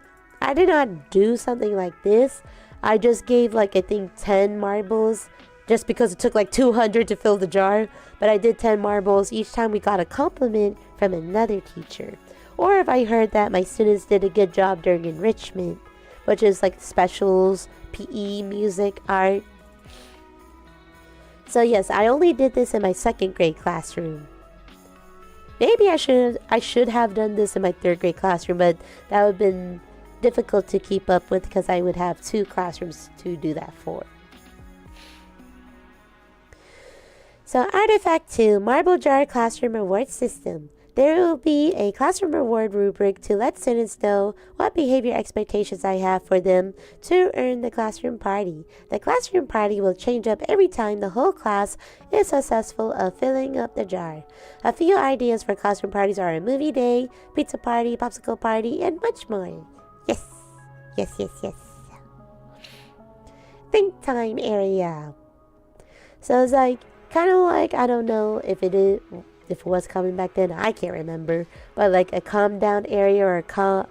I did not do something like this. I just gave like, I think 10 marbles just because it took like 200 to fill the jar. But I did 10 marbles each time we got a compliment from another teacher. Or if I heard that my students did a good job during enrichment, which is like specials, PE, music, art. So yes, I only did this in my 2nd grade classroom. Maybe I should have done this in my 3rd grade classroom, but that would have been difficult to keep up with because I would have 2 classrooms to do that for. So Artifact 2, Marble Jar Classroom Reward System. There will be a classroom reward rubric to let students know what behavior expectations I have for them to earn the classroom party. The classroom party will change up every time the whole class is successful of filling up the jar. A few ideas for classroom parties are a movie day, pizza party, popsicle party, and much more. Yes, yes, yes, yes. Think time area. So it's like, kind of like, I don't know if it was coming back then, I can't remember. But like a calm down area or a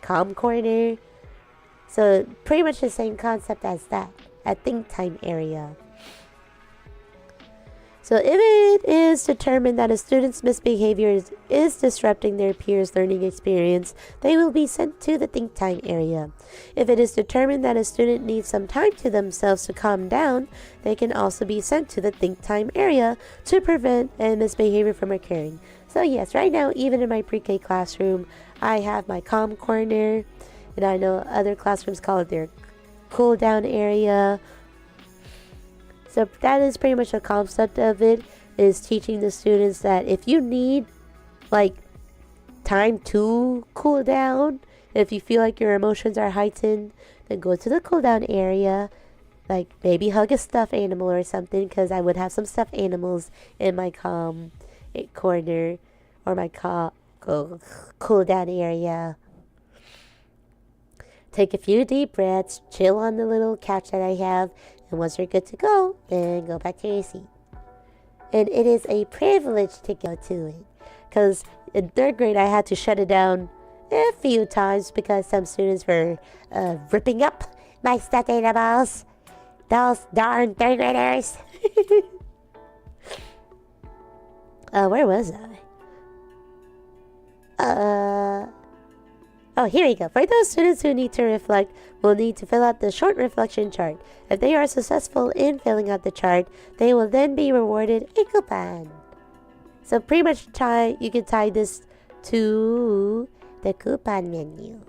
calm corner. So pretty much the same concept as that. A think time area. So if it is determined that a student's misbehavior is disrupting their peers' learning experience, they will be sent to the think time area. If it is determined that a student needs some time to themselves to calm down, they can also be sent to the think time area to prevent a misbehavior from occurring. So yes, right now, even in my pre-K classroom, I have my calm corner, and I know other classrooms call it their cool down area. So that is pretty much the concept of it, is teaching the students that if you need like time to cool down, if you feel like your emotions are heightened, then go to the cool down area, like maybe hug a stuffed animal or something, because I would have some stuffed animals in my calm corner or my cool down area. Take a few deep breaths, chill on the little couch that I have, and once you're good to go, then go back to your seat. And it is a privilege to go to it, because in 3rd grade I had to shut it down a few times because some students were ripping up my stuffed animals. Those darn 3rd graders. Where was I? Oh, here we go. For those students who need to reflect, will need to fill out the short reflection chart. If they are successful in filling out the chart, they will then be rewarded a coupon. So pretty much you can tie this to the coupon menu.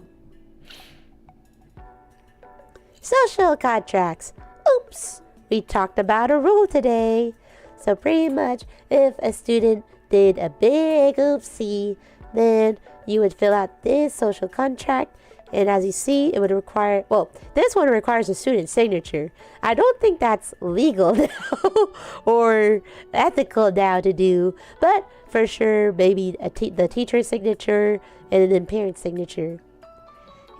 Social contracts. Oops, we talked about a rule today. So pretty much if a student did a big oopsie, then you would fill out this social contract, and as you see, it would require, well, this one requires a student's signature. I don't think that's legal now or ethical now to do, but for sure, maybe the teacher's signature and then parent signature.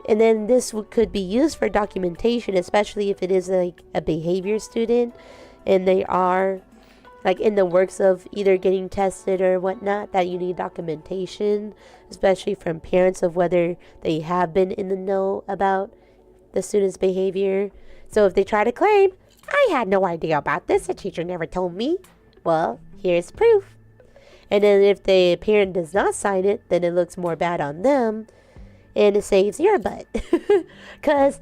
And then this could be used for documentation, especially if it is like a behavior student and they are like in the works of either getting tested or whatnot, that you need documentation, especially from parents, of whether they have been in the know about the student's behavior. So if they try to claim, I had no idea about this, the teacher never told me, well, here's proof. And then if the parent does not sign it, then it looks more bad on them, and it saves your butt. Because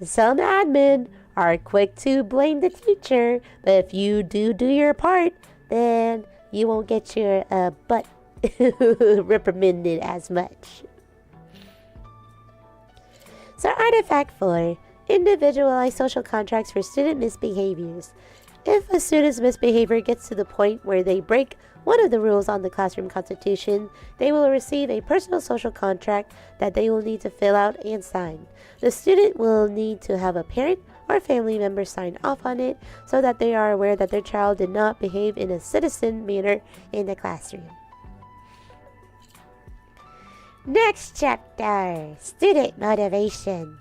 some admin are quick to blame the teacher, but if you do your part, then you won't get your butt reprimanded as much. So Artifact 4, individualized social contracts for student misbehaviors. If a student's misbehavior gets to the point where they break one of the rules on the classroom constitution, they will receive a personal social contract that they will need to fill out and sign. The student will need to have a parent or family member sign off on it so that they are aware that their child did not behave in a citizen manner in the classroom. Next chapter, student motivation.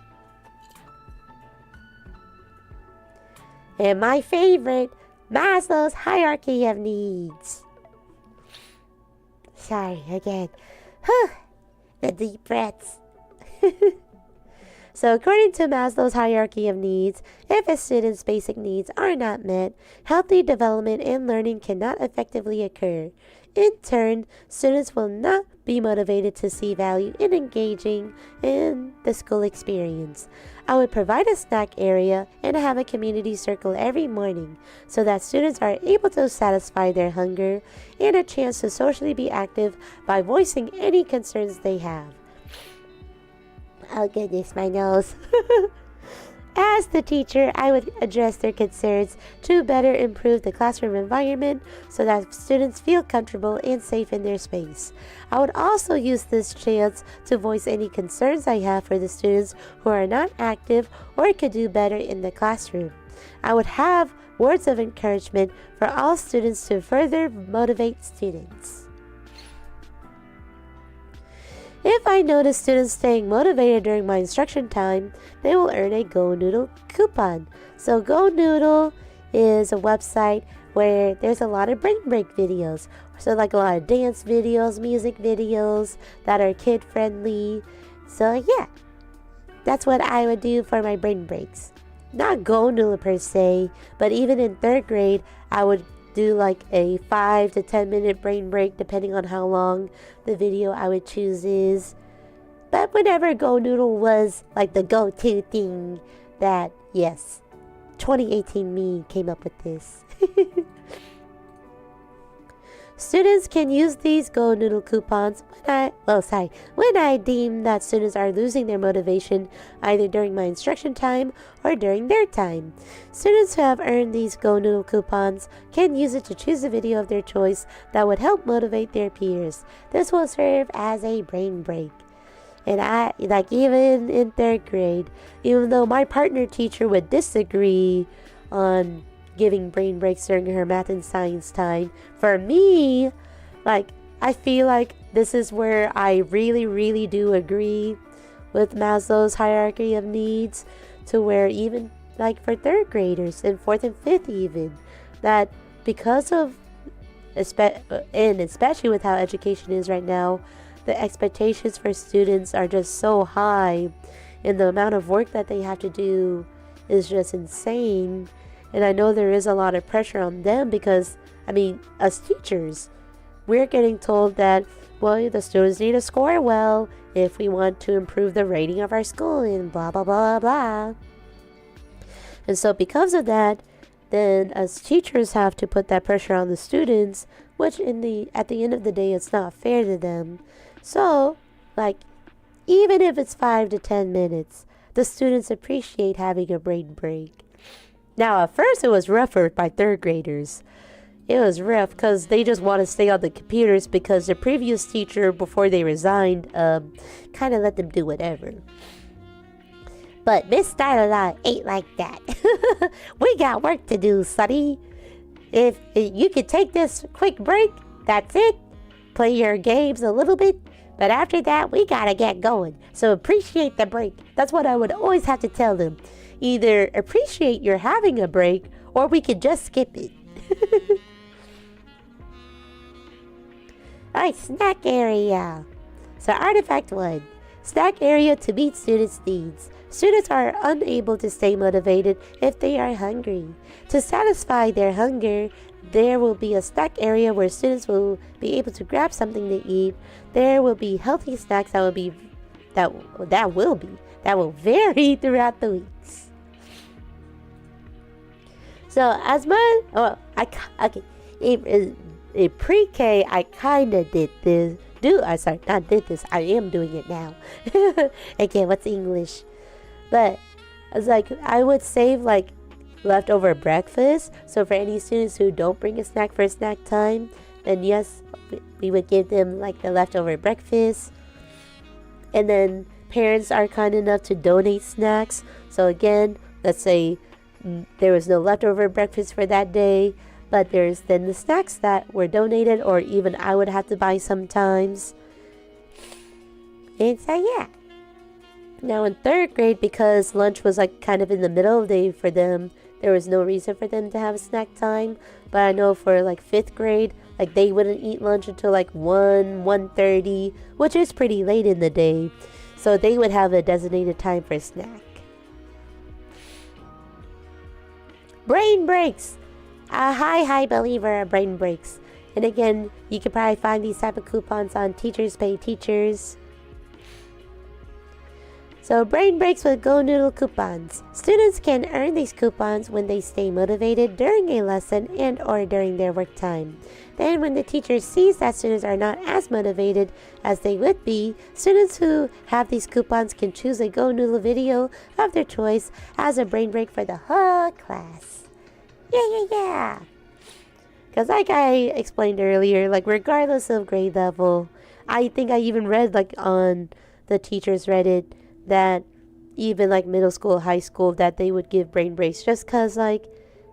And my favorite, Maslow's hierarchy of needs. Sorry, again. The deep breaths. So according to Maslow's hierarchy of needs, if a student's basic needs are not met, healthy development and learning cannot effectively occur. In turn, students will not be motivated to see value in engaging in the school experience. I would provide a snack area and have a community circle every morning so that students are able to satisfy their hunger and a chance to socially be active by voicing any concerns they have. Oh goodness, my nose. As the teacher, I would address their concerns to better improve the classroom environment so that students feel comfortable and safe in their space. I would also use this chance to voice any concerns I have for the students who are not active or could do better in the classroom. I would have words of encouragement for all students to further motivate students. If I notice students staying motivated during my instruction time, they will earn a Go Noodle coupon. So Go Noodle is a website where there's a lot of brain break videos. So like a lot of dance videos, music videos that are kid friendly. So yeah, that's what I would do for my brain breaks. Not Go Noodle per se, but even in 3rd grade, I would do like a 5 to 10 minute brain break depending on how long the video I would choose is. But whenever Go Noodle was like the go-to thing, that yes, 2018 me came up with this. Students can use these Go Noodle coupons when I deem that students are losing their motivation either during my instruction time or during their time. Students who have earned these Go Noodle coupons can use it to choose a video of their choice that would help motivate their peers. This will serve as a brain break. And I, like even in 3rd grade, even though my partner teacher would disagree on giving brain breaks during her math and science time, for me, like, I feel like this is where I really do agree with Maslow's hierarchy of needs, to where even like for 3rd graders and 4th and 5th even, that because of and especially with how education is right now, the expectations for students are just so high and the amount of work that they have to do is just insane. And I know there is a lot of pressure on them because, I mean, as teachers, we're getting told that, well, the students need to score well if we want to improve the rating of our school and blah, blah, blah, blah. And so because of that, then as teachers have to put that pressure on the students, which at the end of the day, it's not fair to them. So, like, even if it's 5 to 10 minutes, the students appreciate having a brain break. Now, at first, it was rougher by 3rd graders. It was rough because they just want to stay on the computers because the previous teacher, before they resigned, kind of let them do whatever. But Miss Star-LaLa ain't like that. We got work to do, sonny. If you could take this quick break, that's it. Play your games a little bit. But after that, we gotta get going. So appreciate the break. That's what I would always have to tell them. Either appreciate you're having a break, or we could just skip it. Alright, snack area. So artifact 1. Snack area to meet students' needs. Students are unable to stay motivated if they are hungry. To satisfy their hunger, there will be a snack area where students will be able to grab something to eat. There will be healthy snacks that will vary throughout the weeks. So as in pre-K, I kind of did this. I am doing it now. Okay, what's English? But it's like I would save like leftover breakfast. So for any students who don't bring a snack for snack time, then yes, we would give them like the leftover breakfast. And then parents are kind enough to donate snacks. So again, let's say there was no leftover breakfast for that day, but there's then the snacks that were donated, or even I would have to buy sometimes. And so yeah. Now in 3rd grade, because lunch was like kind of in the middle of the day for them, there was no reason for them to have a snack time. But I know for like 5th grade, like they wouldn't eat lunch until like 1:30, which is pretty late in the day. So they would have a designated time for a snack. Brain breaks. A high believer of brain breaks. And again, you can probably find these type of coupons on Teachers Pay Teachers. So brain breaks with Go Noodle coupons. Students can earn these coupons when they stay motivated during a lesson and or during their work time. Then when the teacher sees that students are not as motivated as they would be, students who have these coupons can choose a Go Noodle video of their choice as a brain break for the whole class. Yeah. Because like I explained earlier, like regardless of grade level, I think I even read like on the teachers Reddit that even like middle school, high school, that they would give brain breaks just because like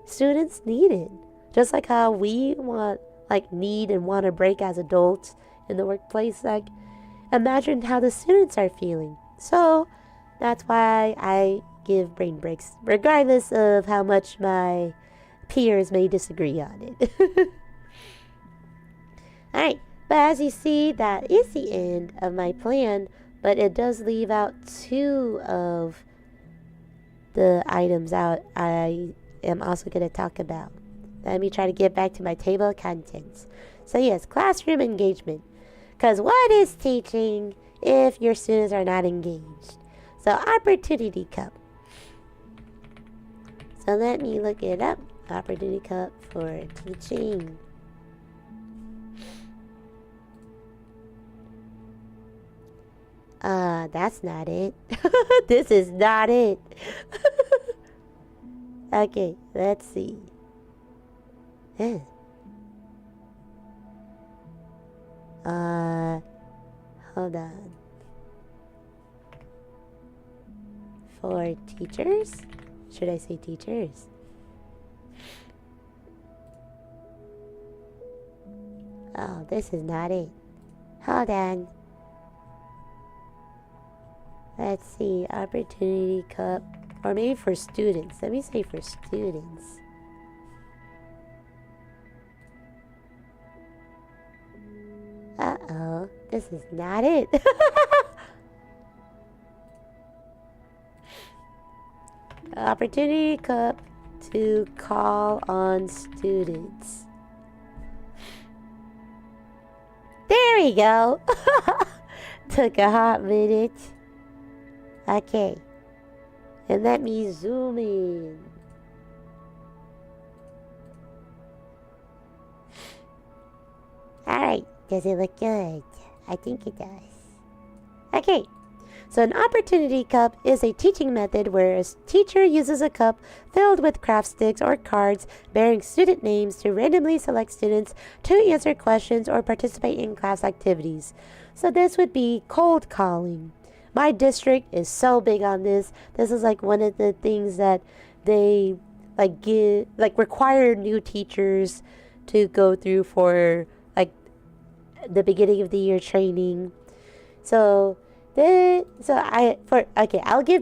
students need it. Just like how we need and want a break as adults in the workplace. Like imagine how the students are feeling. So that's why I give brain breaks, regardless of how much my peers may disagree on it. Alright, but as you see, that is the end of my plan, but it does leave out 2 of the items out I am also going to talk about. Let me try to get back to my table of contents. So yes, classroom engagement. Because what is teaching if your students are not engaged? So opportunity cup. So let me look it up. Opportunity cup for teaching. That's not it. This is not it. Okay, let's see. Hold on. For teachers? Should I say teachers? Oh, this is not it. Hold on. Let's see. Opportunity cup. Or maybe for students. Let me say for students. Uh-oh. This is not it. Opportunity cup to call on students. There we go. Took a hot minute. Okay. And let me zoom in. Alright. Does it look good? I think it does. Okay. So an opportunity cup is a teaching method where a teacher uses a cup filled with craft sticks or cards bearing student names to randomly select students to answer questions or participate in class activities. So this would be cold calling. My district is so big on this. This is like one of the things that they require new teachers to go through for like the beginning of the year training. I'll give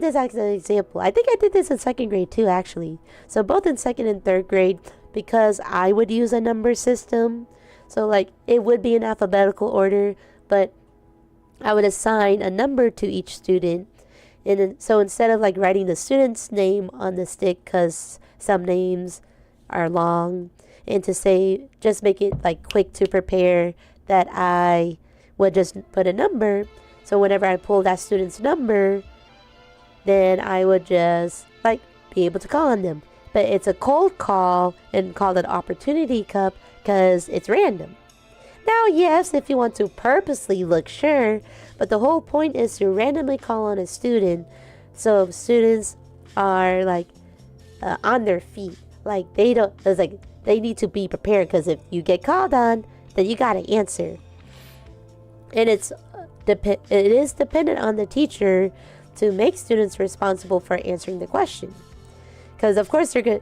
this as an example. I think I did this in 2nd grade too, actually. So both in 2nd and 3rd grade, because I would use a number system. So like it would be in alphabetical order, but I would assign a number to each student. And then, so instead of like writing the student's name on the stick, because some names are long, and to say, just make it like quick to prepare, that I would just put a number. So whenever I pull that student's number, then I would just like be able to call on them. But it's a cold call and called an opportunity cup because it's random. Now, yes, if you want to purposely look sure, but the whole point is to randomly call on a student. So if students are like on their feet, like they need to be prepared, because if you get called on, then you got to answer. And it is dependent on the teacher to make students responsible for answering the question. Because of course a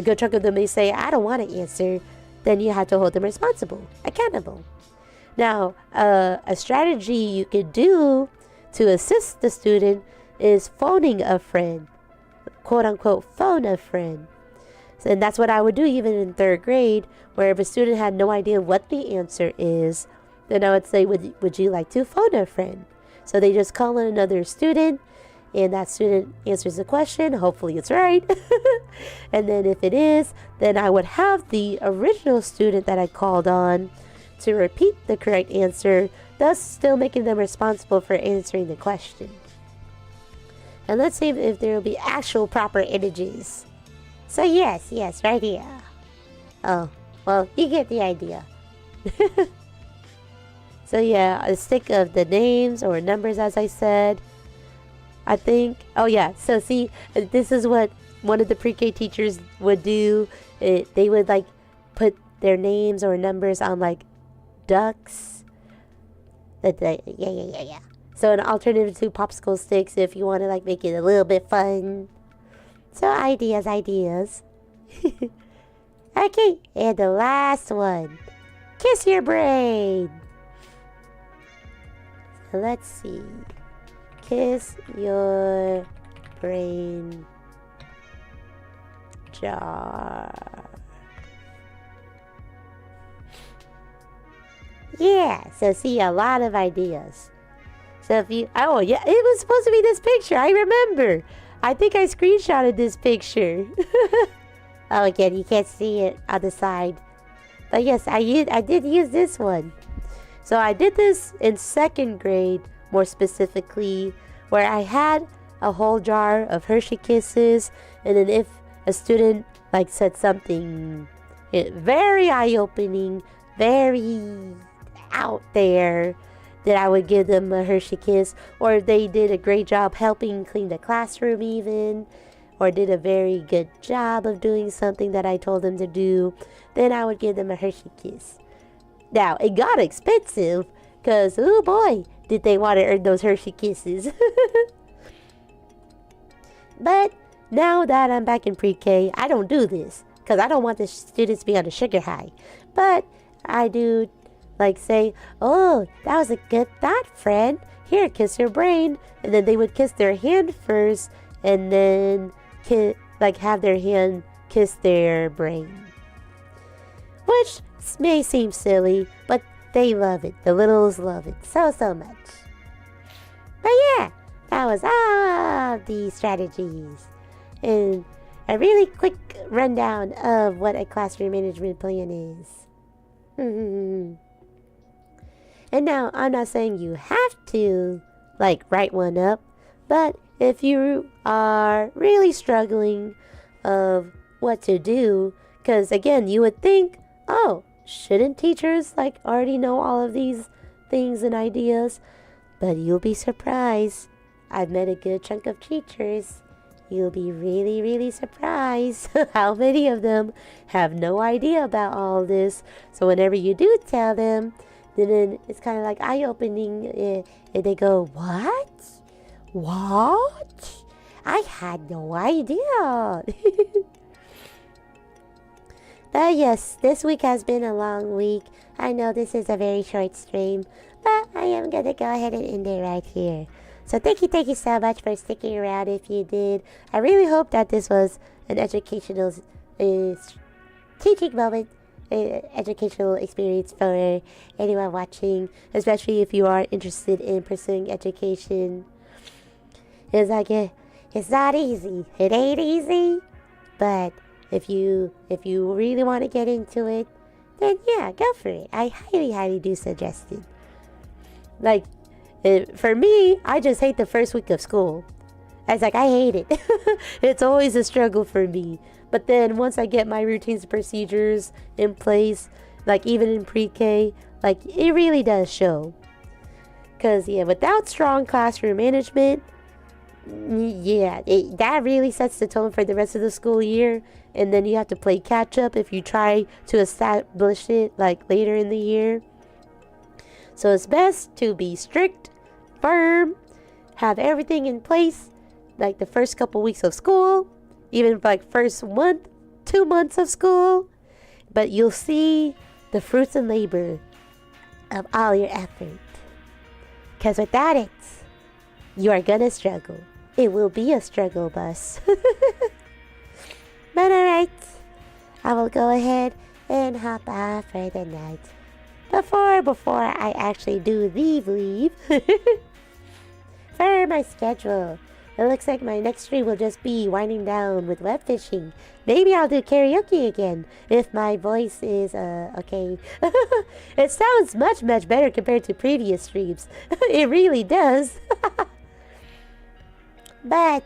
good chunk of them may say, I don't want to answer. Then you have to hold them responsible, accountable. Now, a strategy you could do to assist the student is phoning a friend, quote unquote, phone a friend. And that's what I would do even in 3rd grade, where if a student had no idea what the answer is, then I would say, would you like to phone a friend? So they just call in another student, and that student answers the question. Hopefully it's right. And then if it is, then I would have the original student that I called on to repeat the correct answer, thus still making them responsible for answering the question. And let's see if there will be actual proper images. So yes, right here. Oh, well, you get the idea. So yeah, a stick of the names or numbers, as I said. I think, oh yeah, so see, this is what one of the pre-K teachers would do. They would like put their names or numbers on like ducks. Yeah. So an alternative to popsicle sticks if you want to like make it a little bit fun. So ideas. Okay, and the last one. Kiss your brain. So let's see. Kiss your brain jar. Yeah, so see, a lot of ideas. So if you, oh yeah, it was supposed to be this picture. I remember. I think I screenshotted this picture. Oh, again, you can't see it on the side. But yes, I did use this one. So I did this in 2nd grade, more specifically, where I had a whole jar of Hershey Kisses, and then if a student like said something very eye-opening, very out there, then I would give them a Hershey Kiss. Or if they did a great job helping clean the classroom even, or did a very good job of doing something that I told them to do, then I would give them a Hershey Kiss. Now, it got expensive, because, oh boy, did they want to earn those Hershey Kisses. But now that I'm back in pre-K, I don't do this, because I don't want the students to be on a sugar high. But I do, like, say, oh, that was a good thought, friend. Here, kiss your brain. And then they would kiss their hand first, and then have their hand kiss their brain. Which may seem silly, but they love it. The littles love it so much. But yeah, that was all the strategies. And a really quick rundown of what a classroom management plan is. And now, I'm not saying you have to, like, write one up, but if you are really struggling of what to do, because again, you would think, oh, shouldn't teachers like already know all of these things and ideas? But you'll be surprised. I've met a good chunk of teachers. You'll be really surprised how many of them have no idea about all this. So whenever you do tell them, then it's kind of like eye-opening, and they go, what? I had no idea. But yes, this week has been a long week. I know this is a very short stream, but I am going to go ahead and end it right here. So thank you so much for sticking around if you did. I really hope that this was an educational teaching moment, educational experience for anyone watching, especially if you are interested in pursuing education. It's like, it's not easy. It ain't easy, but if you really want to get into it, then yeah, go for it. I highly do suggest it. Like, for me, I just hate the first week of school. I hate it. It's always a struggle for me. But then once I get my routines and procedures in place, like even in pre-K, like it really does show. Because yeah, without strong classroom management, yeah, that really sets the tone for the rest of the school year. And then you have to play catch up if you try to establish it like later in the year. So it's best to be strict, firm, have everything in place like the first couple weeks of school, even like first 2 months of school. But you'll see the fruits and labor of all your effort. Because without it, you are gonna struggle. It will be a struggle bus. But alright, I will go ahead and hop off for the night. Before I actually do leave, for my schedule. It looks like my next stream will just be winding down with web fishing. Maybe I'll do karaoke again if my voice is okay. It sounds much better compared to previous streams. It really does. But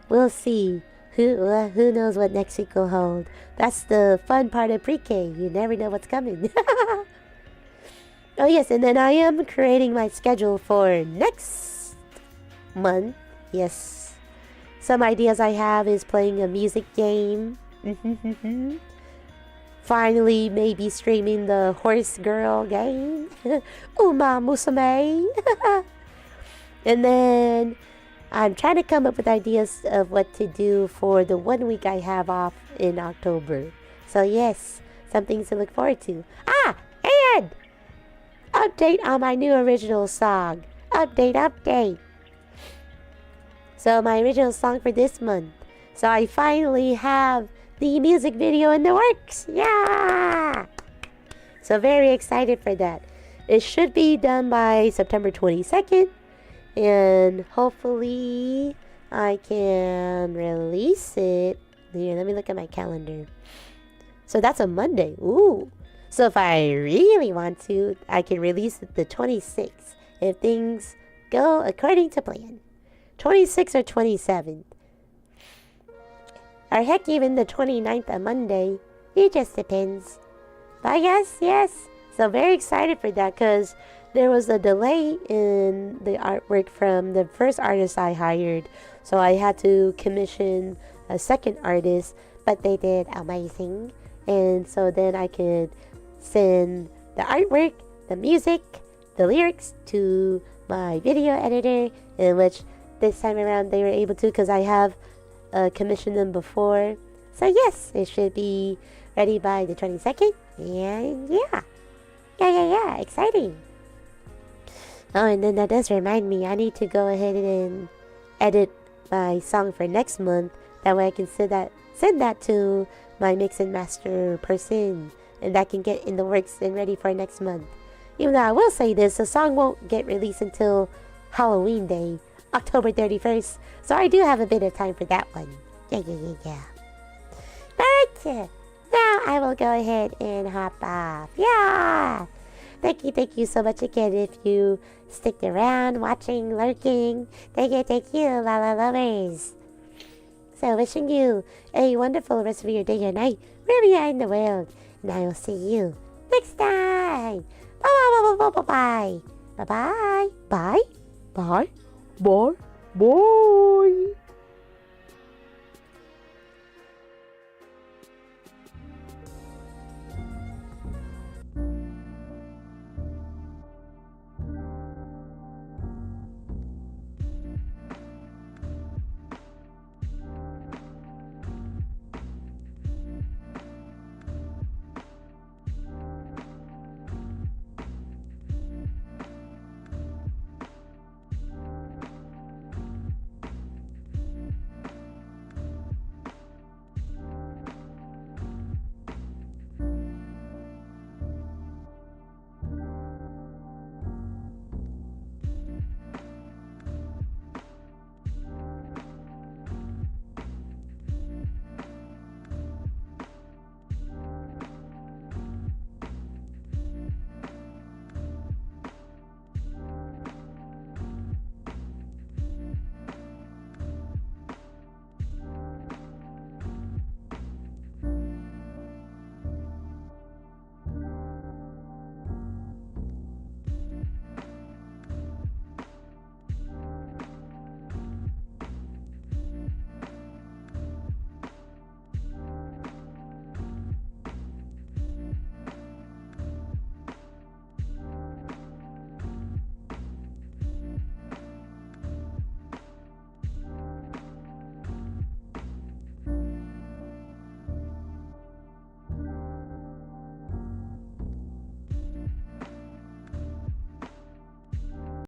we'll see. Who knows what next week will hold? That's the fun part of pre-K. You never know what's coming. Oh yes, and then I am creating my schedule for next month. Yes. Some ideas I have is playing a music game. Finally, maybe streaming the Horse Girl game. Uma Musume. And then I'm trying to come up with ideas of what to do for the 1 week I have off in October. So yes, some things to look forward to. And update on my new original song. Update. So my original song for this month. So I finally have the music video in the works. Yeah! So very excited for that. It should be done by September 22nd. And hopefully I can release it. Here, let me look at my calendar. So that's a Monday. Ooh. So if I really want to, I can release it the 26th. If things go according to plan. 26th or 27th. Or heck, even the 29th a Monday. It just depends. But yes. So very excited for that because there was a delay in the artwork from the first artist I hired. So I had to commission a second artist, but they did amazing. And so then I could send the artwork, the music, the lyrics to my video editor, in which this time around they were able to because I have commissioned them before. So yes, it should be ready by the 22nd. And yeah, exciting. Oh, and then that does remind me, I need to go ahead and edit my song for next month. That way I can send that to my mix and master person, and that can get in the works and ready for next month. Even though I will say this, the song won't get released until Halloween Day, October 31st. So I do have a bit of time for that one. Yeah. But now I will go ahead and hop off. Yeah. Thank you so much again if you stick around, watching, lurking. Thank you, La lovers. So wishing you a wonderful rest of your day or night, wherever you are in the world. And I will see you next time. Bye. Bye.